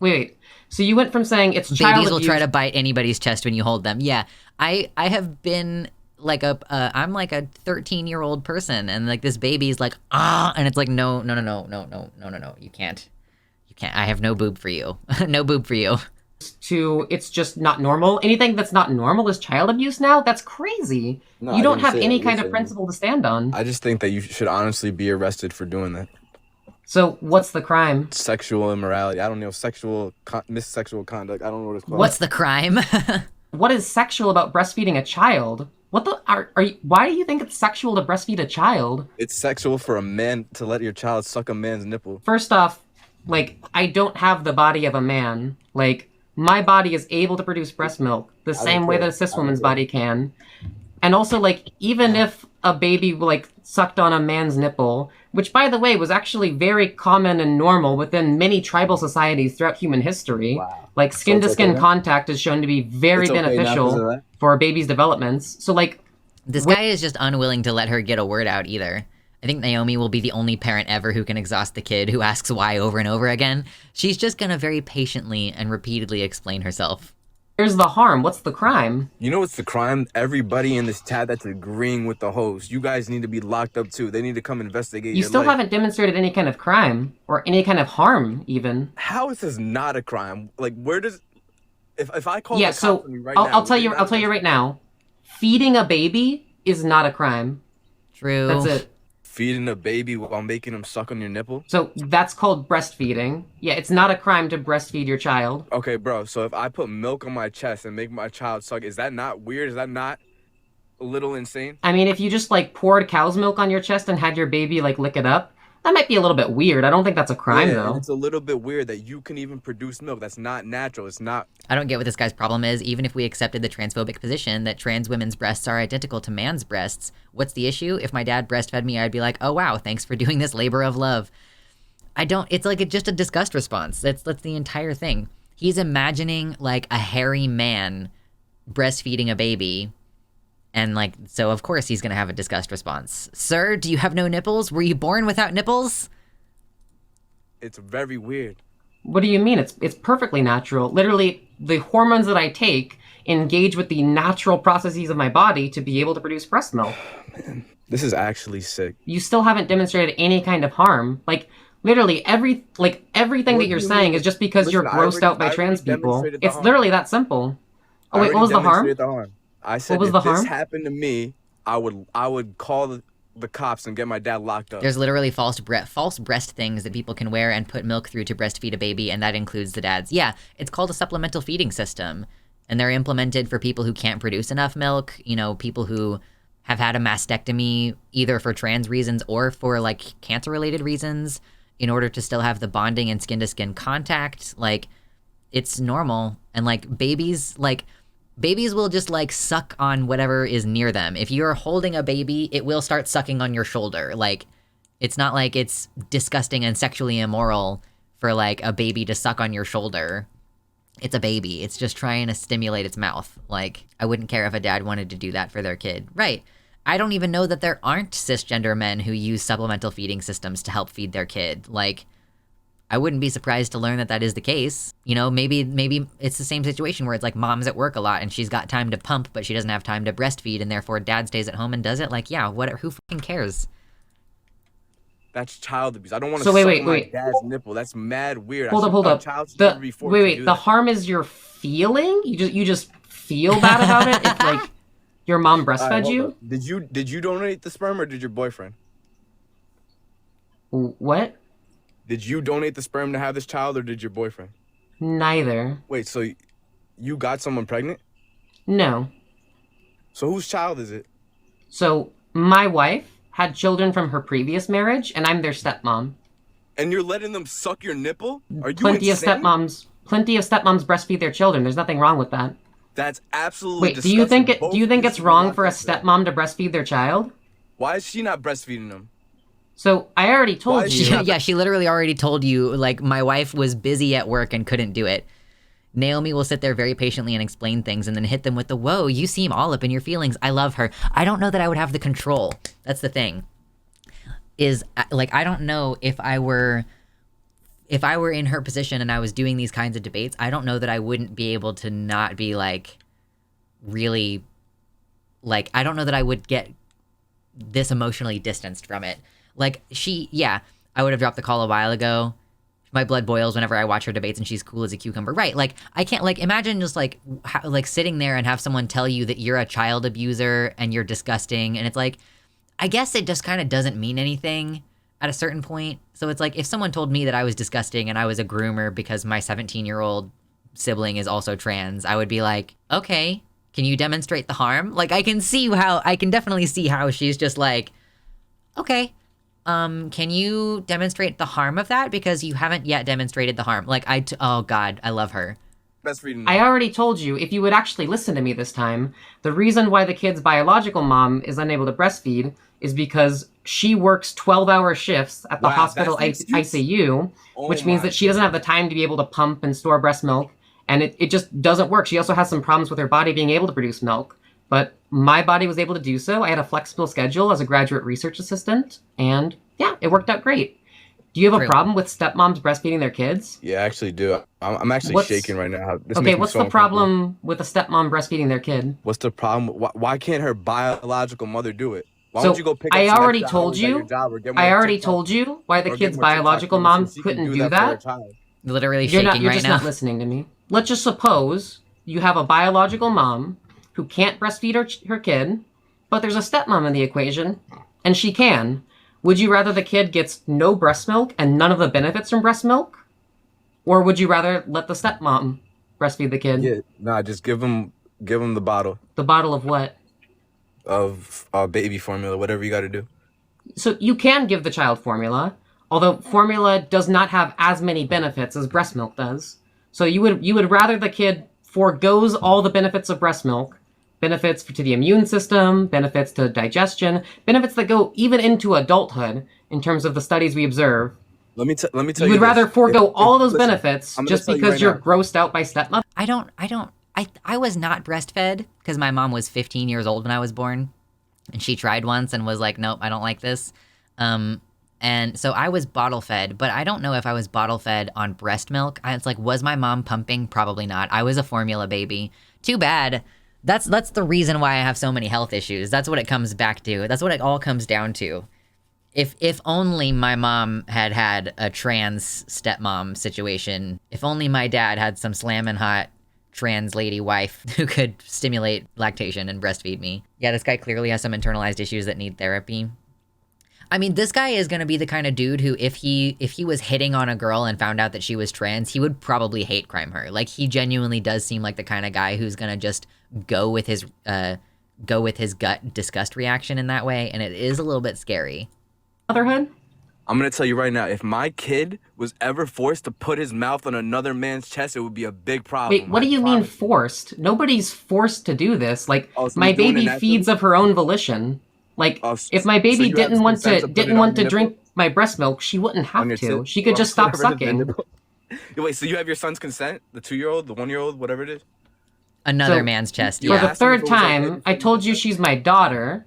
wait. So you went from saying it's child babies will abuse. try to bite anybody's chest when you hold them. Yeah, I have been like I'm like a 13-year-old person, and like this baby's like and it's like no, you can't. I have no boob for you. No boob for you. It's just not normal. Anything that's not normal is child abuse now? That's crazy. No, you don't have any kind of principle to stand on. I just think that you should honestly be arrested for doing that. So what's the crime? Sexual immorality. I don't know. Sexual conduct. I don't know what it's called. What's the crime? What is sexual about breastfeeding a child? What the are you? Why do you think it's sexual to breastfeed a child? It's sexual for a man to let your child suck a man's nipple. First off, like, I don't have the body of a man. Like, my body is able to produce breast milk the same way that a cis woman's body can. And also, like, even if a baby, like, sucked on a man's nipple, which, by the way, was actually very common and normal within many tribal societies throughout human history. Wow. Like, skin-to-skin contact is shown to be very beneficial for a baby's developments. So, like... This guy is just unwilling to let her get a word out, either. I think Naomi will be the only parent ever who can exhaust the kid who asks why over and over again. She's just gonna very patiently and repeatedly explain herself. Where's the harm? What's the crime? You know what's the crime? Everybody in this chat that's agreeing with the host. You guys need to be locked up too. They need to come investigate You your still life. haven't demonstrated any kind of crime or any kind of harm, even. How is this not a crime? Like, where does... If I call Yeah, the so cops on you right I'll, now... I'll tell you right now. Feeding a baby is not a crime. True. That's it. Feeding a baby while making him suck on your nipple? So that's called breastfeeding. Yeah, it's not a crime to breastfeed your child. Okay, bro, so if I put milk on my chest and make my child suck, is that not weird? Is that not a little insane? I mean, if you just like poured cow's milk on your chest and had your baby like lick it up, that might be a little bit weird. I don't think that's a crime, Yeah, though. and it's a little bit weird that you can even produce milk. That's not natural. It's not... I don't get what this guy's problem is. Even if we accepted the transphobic position that trans women's breasts are identical to man's breasts, what's the issue? If my dad breastfed me, I'd be like, oh wow, thanks for doing this labor of love. It's like just a disgust response. That's the entire thing. He's imagining like a hairy man breastfeeding a baby. And like, so of course he's gonna have a disgust response. Sir, do you have no nipples? Were you born without nipples? It's very weird. What do you mean? It's perfectly natural. Literally, the hormones that I take engage with the natural processes of my body to be able to produce breast milk. Man, this is actually sick. You still haven't demonstrated any kind of harm. Like, literally, everything that you're saying is just because you're grossed out by trans people. It's literally that simple. Oh wait, what was the harm? I said, what was if the this harm? happened to me, I would call the cops and get my dad locked up. There's literally false breast things that people can wear and put milk through to breastfeed a baby, and that includes the dads. Yeah, it's called a supplemental feeding system, and they're implemented for people who can't produce enough milk, you know, people who have had a mastectomy either for trans reasons or for like cancer-related reasons in order to still have the bonding and skin-to-skin contact. Like, it's normal, and like babies will just like suck on whatever is near them. If you're holding a baby, it will start sucking on your shoulder. Like, it's not like it's disgusting and sexually immoral for like a baby to suck on your shoulder. It's a baby. It's just trying to stimulate its mouth. Like, I wouldn't care if a dad wanted to do that for their kid. Right. I don't even know that there aren't cisgender men who use supplemental feeding systems to help feed their kid. Like, I wouldn't be surprised to learn that that is the case. You know, maybe it's the same situation where it's like mom's at work a lot and she's got time to pump, but she doesn't have time to breastfeed, and therefore dad stays at home and does it. Like, yeah, whatever. Who fucking cares? That's child abuse. I don't want to suck my dad's nipple. That's mad weird. Hold up. The harm is your feeling? You just feel bad about it if like your mom breastfed you? Did you donate the sperm or did your boyfriend? What? Did you donate the sperm to have this child, or did your boyfriend? Neither. Wait, so you got someone pregnant? No. So whose child is it? So my wife had children from her previous marriage, and I'm their stepmom. And you're letting them suck your nipple? Are you Plenty insane? Plenty of stepmoms breastfeed their children. There's nothing wrong with that. That's absolutely disgusting. Do you think it's wrong for a stepmom to breastfeed their child? Why is she not breastfeeding them? So I already told you. Yeah, she literally already told you, like, my wife was busy at work and couldn't do it. Naomi will sit there very patiently and explain things and then hit them with the, whoa, you seem all up in your feelings. I love her. I don't know that I would have the control. That's the thing. Is, like, I don't know if I were in her position and I was doing these kinds of debates, I don't know that I wouldn't be able to not be, like, really, like, I don't know that I would get this emotionally distanced from it. Like, I would have dropped the call a while ago. My blood boils whenever I watch her debates and she's cool as a cucumber. Right, like, I can't, like, imagine just, like, sitting there and have someone tell you that you're a child abuser and you're disgusting. And it's like, I guess it just kind of doesn't mean anything at a certain point. So it's like, if someone told me that I was disgusting and I was a groomer because my 17-year-old sibling is also trans, I would be like, okay, can you demonstrate the harm? Like, I can definitely see how she's just like, okay. Can you demonstrate the harm of that? Because you haven't yet demonstrated the harm. Like, oh God, I love her. I already told you, if you would actually listen to me this time, the reason why the kid's biological mom is unable to breastfeed is because she works 12-hour shifts at the hospital ICU, which means that she doesn't have the time to be able to pump and store breast milk, and it just doesn't work. She also has some problems with her body being able to produce milk. But my body was able to do so. I had a flexible schedule as a graduate research assistant, and yeah, it worked out great. Do you have a True. problem with stepmoms breastfeeding their kids? Yeah, I actually do. I'm actually What's- shaking right now. This Okay, makes me what's so the uncomfortable. problem with a stepmom breastfeeding their kid? What's the problem? Why can't her biological mother do it? Why So don't you go pick up I some already extra told hours at your you. job or get I more already TikTok told you why the or get kid's more TikTok biological viewers so mom she can couldn't do for her that. child? Literally You're shaking you're right just now. not listening to me. Let's just suppose you have a biological mom who can't breastfeed her kid, but there's a stepmom in the equation, and she can. Would you rather the kid gets no breast milk and none of the benefits from breast milk? Or would you rather let the stepmom breastfeed the kid? Yeah, nah, just give him the bottle The bottle of what? of baby formula, whatever you got to do. So you can give the child formula, although formula does not have as many benefits as breast milk does. So you would rather the kid forgoes all the benefits of breast milk, benefits to the immune system, benefits to digestion, benefits that go even into adulthood in terms of the studies we observe. Let me tell You you would rather this. forego all those Listen, benefits I'm gonna just tell you because right you're now. grossed out by stepmother? I was not breastfed because my mom was 15 years old when I was born, and she tried once and was like, nope, I don't like this. And so I was bottle fed, but I don't know if I was bottle fed on breast milk. It's like, was my mom pumping? Probably not. I was a formula baby. Too bad. That's the reason why I have so many health issues. That's what it comes back to. That's what it all comes down to. If only my mom had had a trans stepmom situation. If only my dad had some slammin' hot trans lady wife who could stimulate lactation and breastfeed me. Yeah, this guy clearly has some internalized issues that need therapy. I mean, this guy is gonna be the kind of dude who, if he was hitting on a girl and found out that she was trans, he would probably hate crime her. Like, he genuinely does seem like the kind of guy who's gonna just go with his gut disgust reaction in that way, and it is a little bit scary. Motherhood? I'm gonna tell you right now, if my kid was ever forced to put his mouth on another man's chest, it would be a big problem. Wait, what do you mean forced? Nobody's forced to do this. Like, Oh, so my you're doing baby it naturally? feeds of her own volition. Like, Oh, if my so baby you have didn't want consent to to put didn't it want on to your drink nipple? my breast milk, she wouldn't have On your to. tit? She could Or just stop whatever it is, the sucking. nipple? Wait, so you have your son's consent? The 2-year-old, the 1-year-old, whatever it is? Another So, man's chest, For yeah. the Ask him if third it was okay time, before I you told did you that. she's my daughter,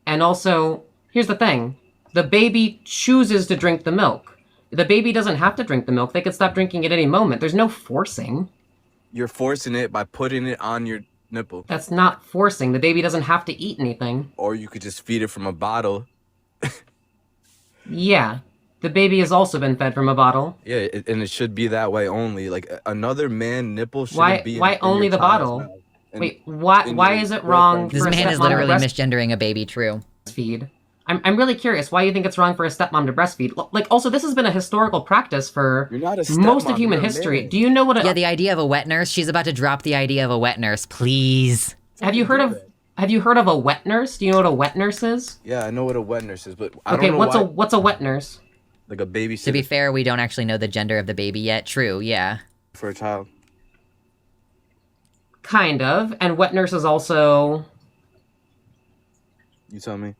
and also, here's the thing. The baby chooses to drink the milk. The baby doesn't have to drink the milk. They could stop drinking at any moment. There's no forcing. You're forcing it by putting it on your nipple. That's not forcing. The baby doesn't have to eat anything. Or you could just feed it from a bottle. Yeah. The baby has also been fed from a bottle. Yeah, and it should be that way only. Like, another man nipple shouldn't be Why in only your the child's bottle? mouth. And Wait, why in why your is it wrong girlfriend's This for a man is stepmom literally to misgendering a baby, true. breastfeed? I'm really curious why you think it's wrong for a stepmom to breastfeed. Like, also, this has been a historical practice for You're not a most of stepmom, human you're a history. man. Do you know what a Yeah, the idea of a wet nurse. She's about to drop the idea of a wet nurse. Please. Have you heard of a wet nurse? Do you know what a wet nurse is? Yeah, I know what a wet nurse is, but I Okay, don't know why. what's a wet nurse? Like a babysitter To be fair, we don't actually know the gender of the baby yet. True, yeah. for a child. Kind of. And wet nurses also You tell me.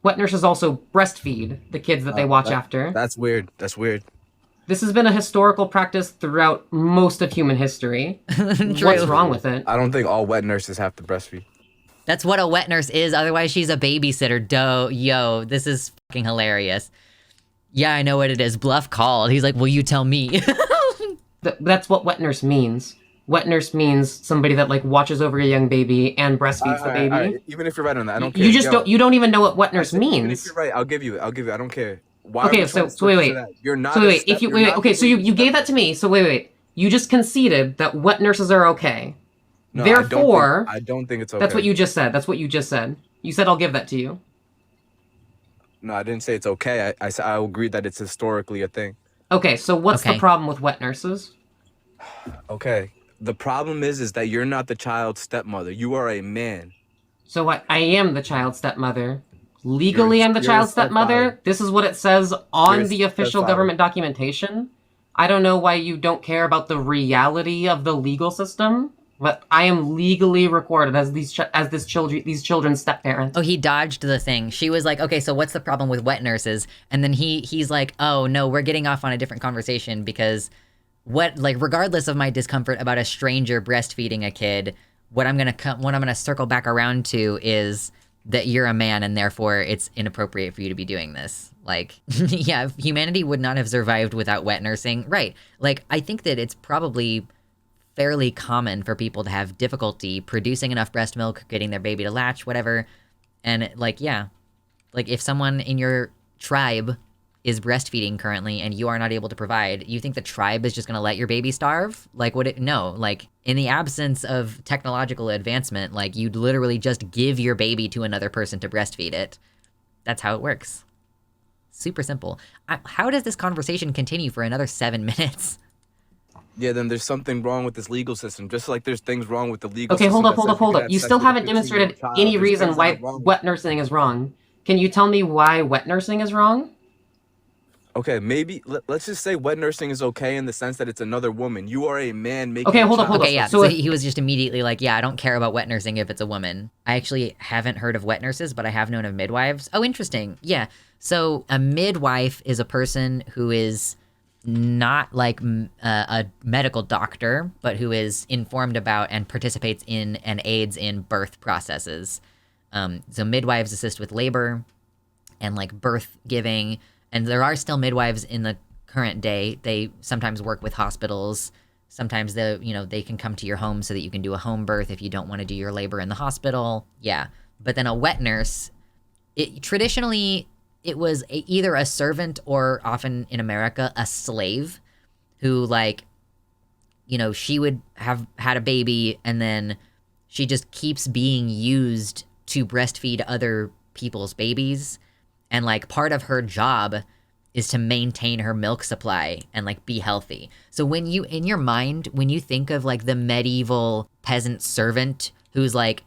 breastfeed the kids that they watch after. That's weird. That's weird. This has been a historical practice throughout most of human history. What's wrong with it? I don't think all wet nurses have to breastfeed. That's what a wet nurse is. Otherwise, she's a babysitter. Yo, this is fucking hilarious. Yeah, I know what it is. Bluff called. He's like, will you tell me? That's what wet nurse means. Wet nurse means somebody that like watches over a young baby and breastfeeds the baby. All right. Even if you're right on that, I don't care. You just Yo, you don't even know what wet nurse even if means. you're right, I'll give you it. I don't care. Why Okay, are we so trying to wait, switch wait. to that? You're not. So a wait, step- if you you're wait, not okay, so doing you gave step- that to me. So wait. You just conceded that wet nurses are okay. No, Therefore, I don't think it's okay. that's what you just said. That's what you just said. You said I'll give that to you. No, I didn't say it's okay. I said I agree that it's historically a thing. Okay, so what's the Okay. problem with wet nurses? Okay. The problem is that you're not the child's stepmother. You are a man. So I am the child stepmother. Legally, I'm the you're a child stepmother. stepfather. This is what it says on You're a the official stepfather. government documentation. I don't know why you don't care about the reality of the legal system, but I am legally recorded as these children's step-parent. Oh, he dodged the thing. She was like, okay, so what's the problem with wet nurses? And then he's like, oh, no, we're getting off on a different conversation because regardless of my discomfort about a stranger breastfeeding a kid, what I'm gonna circle back around to is that you're a man and therefore it's inappropriate for you to be doing this. Like, yeah, humanity would not have survived without wet nursing. Right. Like, I think that it's probably fairly common for people to have difficulty producing enough breast milk, getting their baby to latch, whatever. And like, yeah, like if someone in your tribe is breastfeeding currently and you are not able to provide, you think the tribe is just going to let your baby starve? Like, would it? No. Like, in the absence of technological advancement, like, you'd literally just give your baby to another person to breastfeed it. That's how it works. Super simple. How does this conversation continue for another 7 minutes? Yeah, then there's something wrong with this legal system. Just like there's things wrong with the legal Okay, system. hold up. You still haven't demonstrated any reason why wet nursing is wrong. Can you tell me why wet nursing is wrong? Okay, maybe let's just say wet nursing is okay in the sense that it's another woman. You are a man making. Okay, hold up. Okay, yeah. So he was just immediately like, yeah, I don't care about wet nursing if it's a woman. I actually haven't heard of wet nurses, but I have known of midwives. Oh, interesting. Yeah. So a midwife is a person who is not like a medical doctor, but who is informed about and participates in and aids in birth processes. So midwives assist with labor and like birth giving. And there are still midwives in the current day. They sometimes work with hospitals. Sometimes they can come to your home so that you can do a home birth if you don't want to do your labor in the hospital. Yeah. But then a wet nurse, traditionally it was either a servant or often in America, a slave who like, she would have had a baby and then she just keeps being used to breastfeed other people's babies. And like part of her job is to maintain her milk supply and like be healthy. So when you, in your mind, when you think of like the medieval peasant servant who's like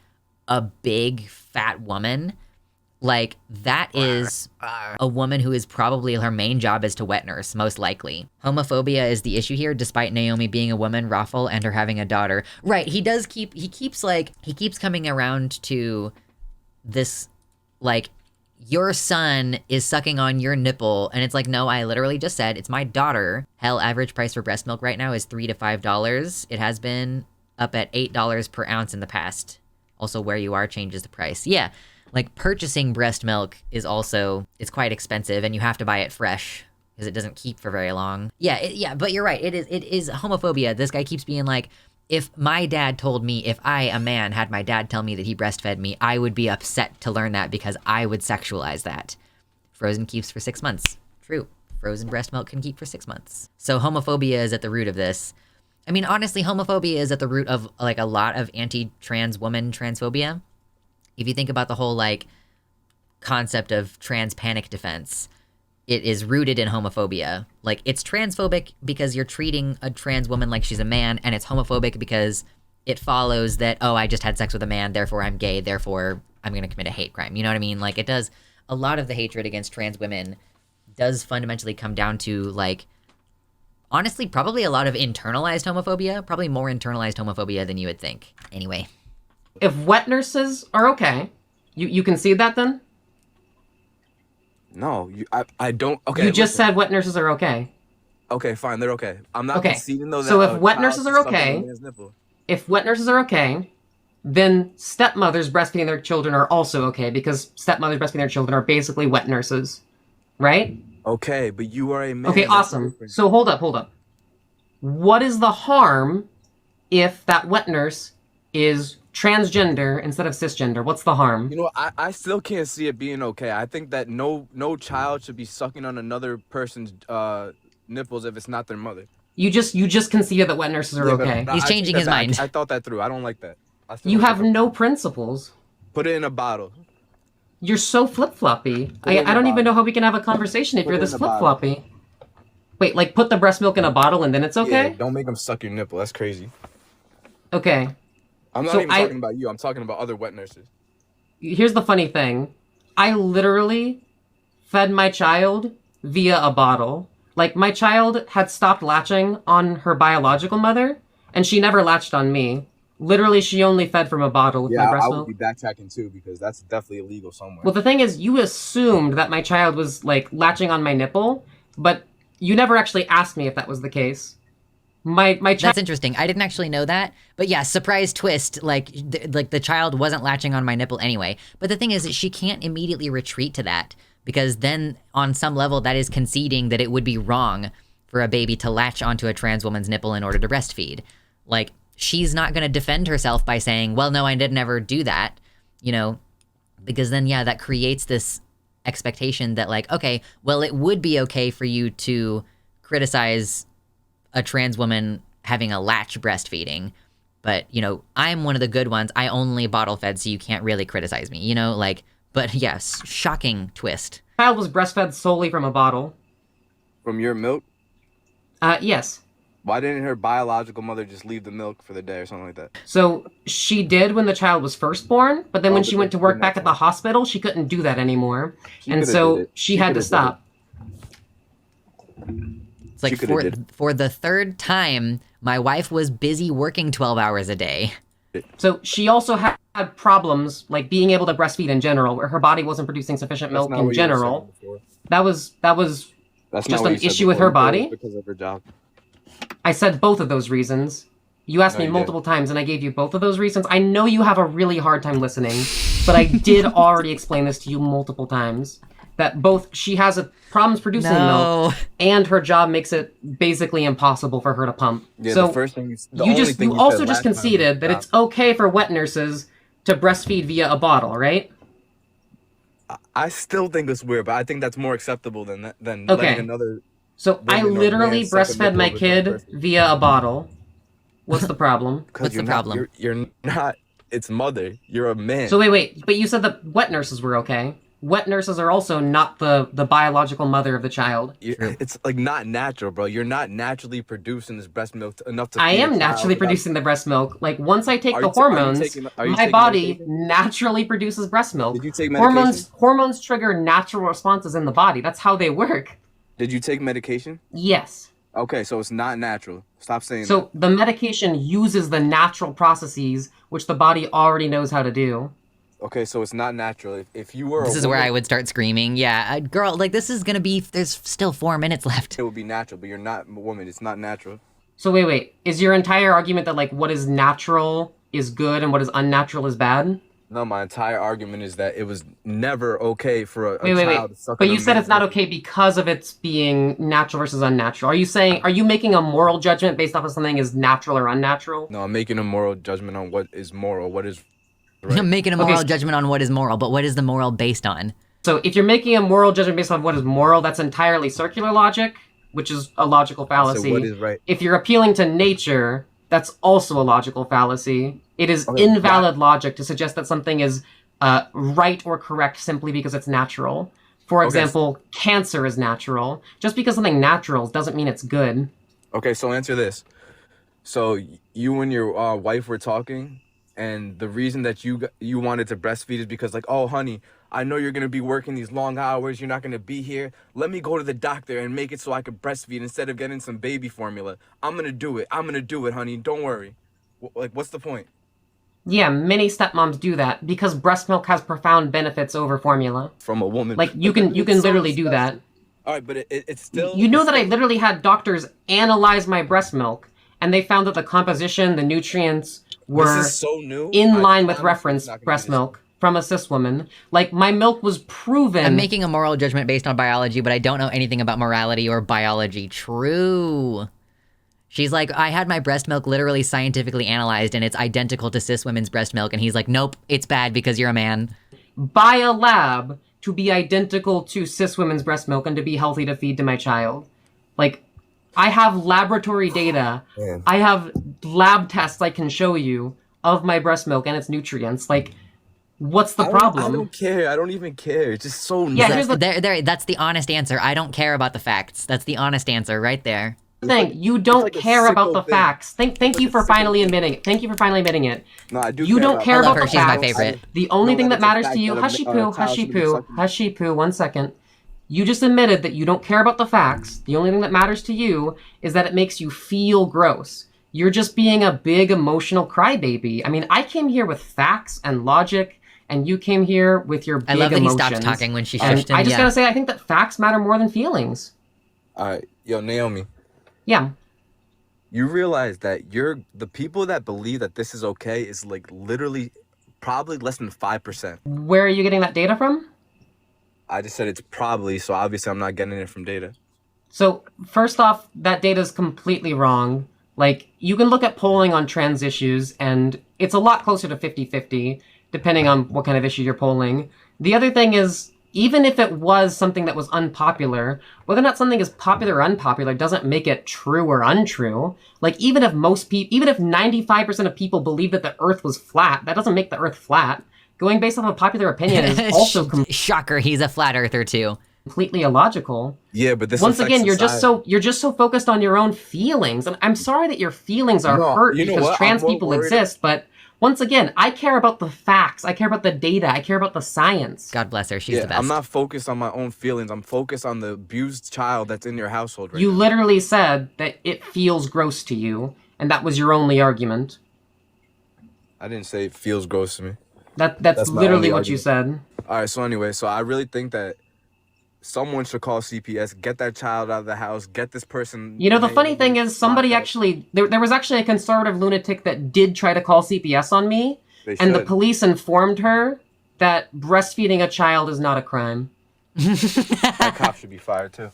a big fat woman, like that is a woman who is probably her main job is to wet nurse, most likely. Homophobia is the issue here, despite Naomi being a woman, Raffle, and her having a daughter. Right, he keeps coming around to this, like, your son is sucking on your nipple, and it's like, no, I literally just said it's my daughter. Hell, average price for breast milk right now is $3 to $5. It has been up at $8 per ounce in the past. Also, where you are changes the price. Yeah, like purchasing breast milk is also, it's quite expensive, and you have to buy it fresh because it doesn't keep for very long. Yeah, but you're right. It is homophobia. This guy keeps being like, if my dad told me, if I, a man, had my dad tell me that he breastfed me, I would be upset to learn that because I would sexualize that. Frozen keeps for 6 months. True. Frozen breast milk can keep for 6 months. So homophobia is at the root of this. I mean, honestly, homophobia is at the root of like a lot of anti-trans woman transphobia. If you think about the whole like concept of trans panic defense, it is rooted in homophobia. Like, it's transphobic because you're treating a trans woman like she's a man, and it's homophobic because it follows that, oh, I just had sex with a man, therefore I'm gay, therefore I'm going to commit a hate crime. You know what I mean? Like, it does, a lot of the hatred against trans women does fundamentally come down to, like, honestly, probably a lot of internalized homophobia, probably more internalized homophobia than you would think. Anyway. If wet nurses are okay, you concede that then? No, I don't. Okay, you just said wet nurses are okay. Okay, fine, they're okay. I'm not conceding though. So if wet nurses are okay, then stepmothers breastfeeding their children are also okay because stepmothers breastfeeding their children are basically wet nurses, right? Okay, but you are a man. Okay, awesome. So hold up. What is the harm if that wet nurse is transgender instead of cisgender? What's the harm? You know, I still can't see it being okay. I think that no child should be sucking on another person's nipples if it's not their mother. You just conceded that wet nurses are okay. He's changing his mind. I thought that through. I don't like that. You have no principles. Put it in a bottle. You're so flip-floppy. I don't even know how we can have a conversation if you're this flip-floppy. Wait, like put the breast milk in a bottle and then it's okay? Yeah, don't make them suck your nipple. That's crazy. Okay. I'm not even talking about you. I'm talking about other wet nurses. Here's the funny thing. I literally fed my child via a bottle. Like, my child had stopped latching on her biological mother, and she never latched on me. Literally, she only fed from a bottle with my breast milk. I would be backtracking too, because that's definitely illegal somewhere. Well, the thing is, you assumed that my child was, like, latching on my nipple, but you never actually asked me if that was the case. My child. That's interesting. I didn't actually know that. But yeah, surprise twist, like the child wasn't latching on my nipple anyway. But the thing is that she can't immediately retreat to that, because then on some level that is conceding that it would be wrong for a baby to latch onto a trans woman's nipple in order to breastfeed. Like, she's not going to defend herself by saying, well, no, I did never do that, you know, because then, yeah, that creates this expectation that, like, okay, well, it would be okay for you to criticize a trans woman having a latch breastfeeding, but, you know, I'm one of the good ones. I only bottle fed, so you can't really criticize me, you know, like, but yes, shocking twist. Child was breastfed solely from a bottle. From your milk? Yes. Why didn't her biological mother just leave the milk for the day or something like that? So she did when the child was first born, but then when she went to work back at the hospital, she couldn't do that anymore. And so she had to stop. It's like for the third time, my wife was busy working 12 hours a day. So she also had problems, like being able to breastfeed in general, where her body wasn't producing sufficient milk in general. That was just an issue with her body. Because of her job. I said both of those reasons. You asked me multiple times, and I gave you both of those reasons. I know you have a really hard time listening, but I did already explain this to you multiple times. That both she has problems producing milk, and her job makes it basically impossible for her to pump. Yeah, so the first thing you also just conceded that it's okay for wet nurses to breastfeed via a bottle, right? I still think it's weird, but I think that's more acceptable than letting another. So I literally breastfed my kid via a bottle. What's the problem? What's the problem? You're not its mother. You're a man. So wait. But you said that wet nurses were okay. Wet nurses are also not the biological mother of the child. It's like not natural, bro. You're not naturally producing this breast milk enough to. I am naturally producing the breast milk. Like once I take the hormones, my body naturally produces breast milk. Did you take medication? Hormones trigger natural responses in the body. That's how they work. Did you take medication? Yes. Okay, so it's not natural. Stop saying that. So the medication uses the natural processes which the body already knows how to do. Okay, so it's not natural. If you were This is where I would start screaming. Yeah, girl, like this is gonna be, there's still 4 minutes left. It would be natural, but you're not a woman. It's not natural. So wait. Is your entire argument that like what is natural is good and what is unnatural is bad? No, my entire argument is that it was never okay for a child to suck. But you said it's not okay because of its being natural versus unnatural. Are you making a moral judgment based off of something is natural or unnatural? No, I'm making a moral judgment on what is moral, what is right. I'm making a moral judgment on what is moral, but what is the moral based on? So if you're making a moral judgment based on what is moral, that's entirely circular logic, which is a logical fallacy. So what is right? If you're appealing to nature, that's also a logical fallacy. It is invalid logic to suggest that something is right or correct simply because it's natural. For example, cancer is natural. Just because something natural doesn't mean it's good. Okay, so answer this. So you and your wife were talking, and the reason that you wanted to breastfeed is because, like, oh, honey, I know you're going to be working these long hours. You're not going to be here. Let me go to the doctor and make it so I can breastfeed instead of getting some baby formula. I'm going to do it. I'm going to do it, honey. Don't worry. Like, what's the point? Yeah, many stepmoms do that because breast milk has profound benefits over formula. From a woman. Like, you can literally do that. All right, but it's still... You know that I literally had doctors analyze my breast milk, and they found that the composition, the nutrients were so new. In line with reference breast milk from a cis woman. Like, my milk was proven... I'm making a moral judgment based on biology, but I don't know anything about morality or biology. True. She's like, I had my breast milk literally scientifically analyzed, and it's identical to cis women's breast milk. And he's like, nope, it's bad because you're a man. By a lab to be identical to cis women's breast milk and to be healthy to feed to my child. Like, I have laboratory data. Man. I have lab tests I can show you of my breast milk and its nutrients. Like, what's the problem? I don't care. I don't even care. It's just so Yeah, that's the honest answer. I don't care about the facts. That's the honest answer right there. Thing. You don't care about the facts. Thank you for finally admitting it. Thank you for finally admitting it. No, I do. You don't care about the She's my facts. favorite. The only thing that matters to you, hushy poo, 1 second. You just admitted that you don't care about the facts. The only thing that matters to you is that it makes you feel gross. You're just being a big emotional crybaby. I mean, I came here with facts and logic, and you came here with your big emotions. I love that he stopped talking when she shushed him. I just gotta say, I think that facts matter more than feelings. All right, yo, Naomi. Yeah. you realize that the people that believe that this is okay is like literally probably less than 5%. Where are you getting that data from? I just said it's probably, so obviously I'm not getting it from data. So, first off, that data is completely wrong. Like, you can look at polling on trans issues, and it's a lot closer to 50-50, depending on what kind of issue you're polling. The other thing is, even if it was something that was unpopular, whether or not something is popular or unpopular doesn't make it true or untrue. Like, even if 95% of people believe that the Earth was flat, that doesn't make the Earth flat. Going based on a popular opinion is also Shocker, he's a flat earther too. completely illogical. Yeah, but this Once affects again, society. you're just so focused on your own feelings, and I'm sorry that your feelings are No, hurt you know because what? trans I'm more people worried- exist. But once again, I care about the facts. I care about the data. I care about the science. God bless her, she's Yeah, the best. I'm not focused on my own feelings. I'm focused on the abused child that's in your household right You now. literally said that it feels gross to you, and that was your only argument. I didn't say it feels gross to me. That's That's my literally only what you said. All right, so anyway, so I really think that someone should call CPS, get that child out of the house, get this person. You know, the funny thing is, somebody locked up. actually there was actually a conservative lunatic that did try to call CPS on me, They and the should. police informed her that breastfeeding a child is not a crime. That cop should be fired too.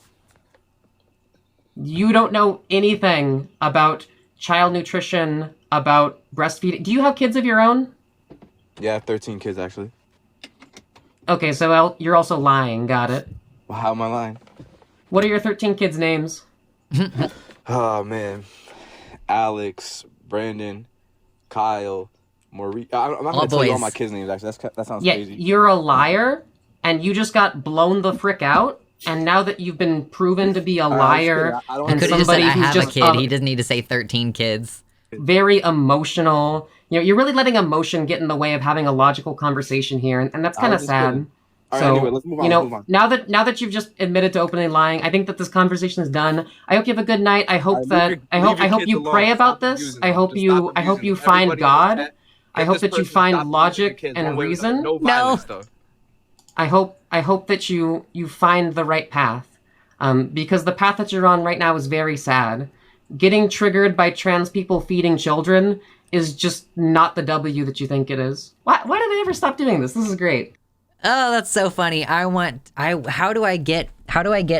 You don't know anything about child nutrition, about breastfeeding. Do you have kids of your own? Yeah, I have 13 kids actually. Okay, so you're also lying. Got it. Well, how am I lying? What are your 13 kids' names? Oh man, Alex, Brandon, Kyle, Maurice. I'm not All gonna tell you all boys. my kids' names. Actually, that sounds Yeah, crazy. you're a liar, and you just got blown the frick out. And now that you've been proven to be a liar, I don't and Could have just said, somebody I who's have a just kid. He doesn't need to say 13 kids. very emotional, you're really letting emotion get in the way of having a logical conversation here, and that's I kind of was just sad. kidding. All right, So, anyway, let's move on, you let's know, move on. now that you've just admitted to openly lying, I think that this conversation is done. I hope you have a good night. I hope Leave your kids you alone. pray about Stop this. abusing I them. hope Just stop you abusing them. find Everybody in the God. chat, I get hope this that you person to find stop abusing logic the kids and one way or another. reason. No violence, though. I hope that you find the right path, because the path that you're on right now is very sad. Getting triggered by trans people feeding children is just not the W that you think it is. Why did they ever stop doing this? This is great. Oh, that's so funny. How do I get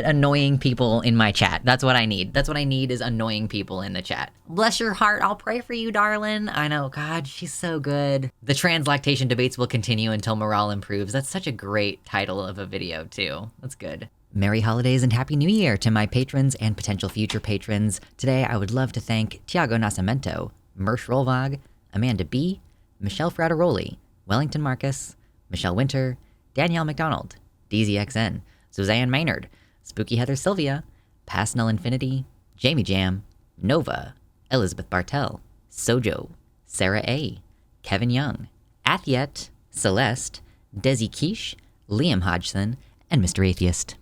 annoying people in my chat? That's what I need. That's what I need is annoying people in the chat. Bless your heart. I'll pray for you, darling. I know. God, she's so good. The trans lactation debates will continue until morale improves. That's such a great title of a video, too. That's good. Merry holidays and Happy New Year to my patrons and potential future patrons. Today, I would love to thank Tiago Nascimento, Mersh Rolvag, Amanda B., Michelle Frateroli, Wellington Marcus, Michelle Winter, Danielle McDonald, DZXN, Suzanne Maynard, Spooky Heather Sylvia, Pasnell Infinity, Jamie Jam, Nova, Elizabeth Bartell, Sojo, Sarah A., Kevin Young, Athiet, Celeste, Desi Quiche, Liam Hodgson, and Mr. Atheist.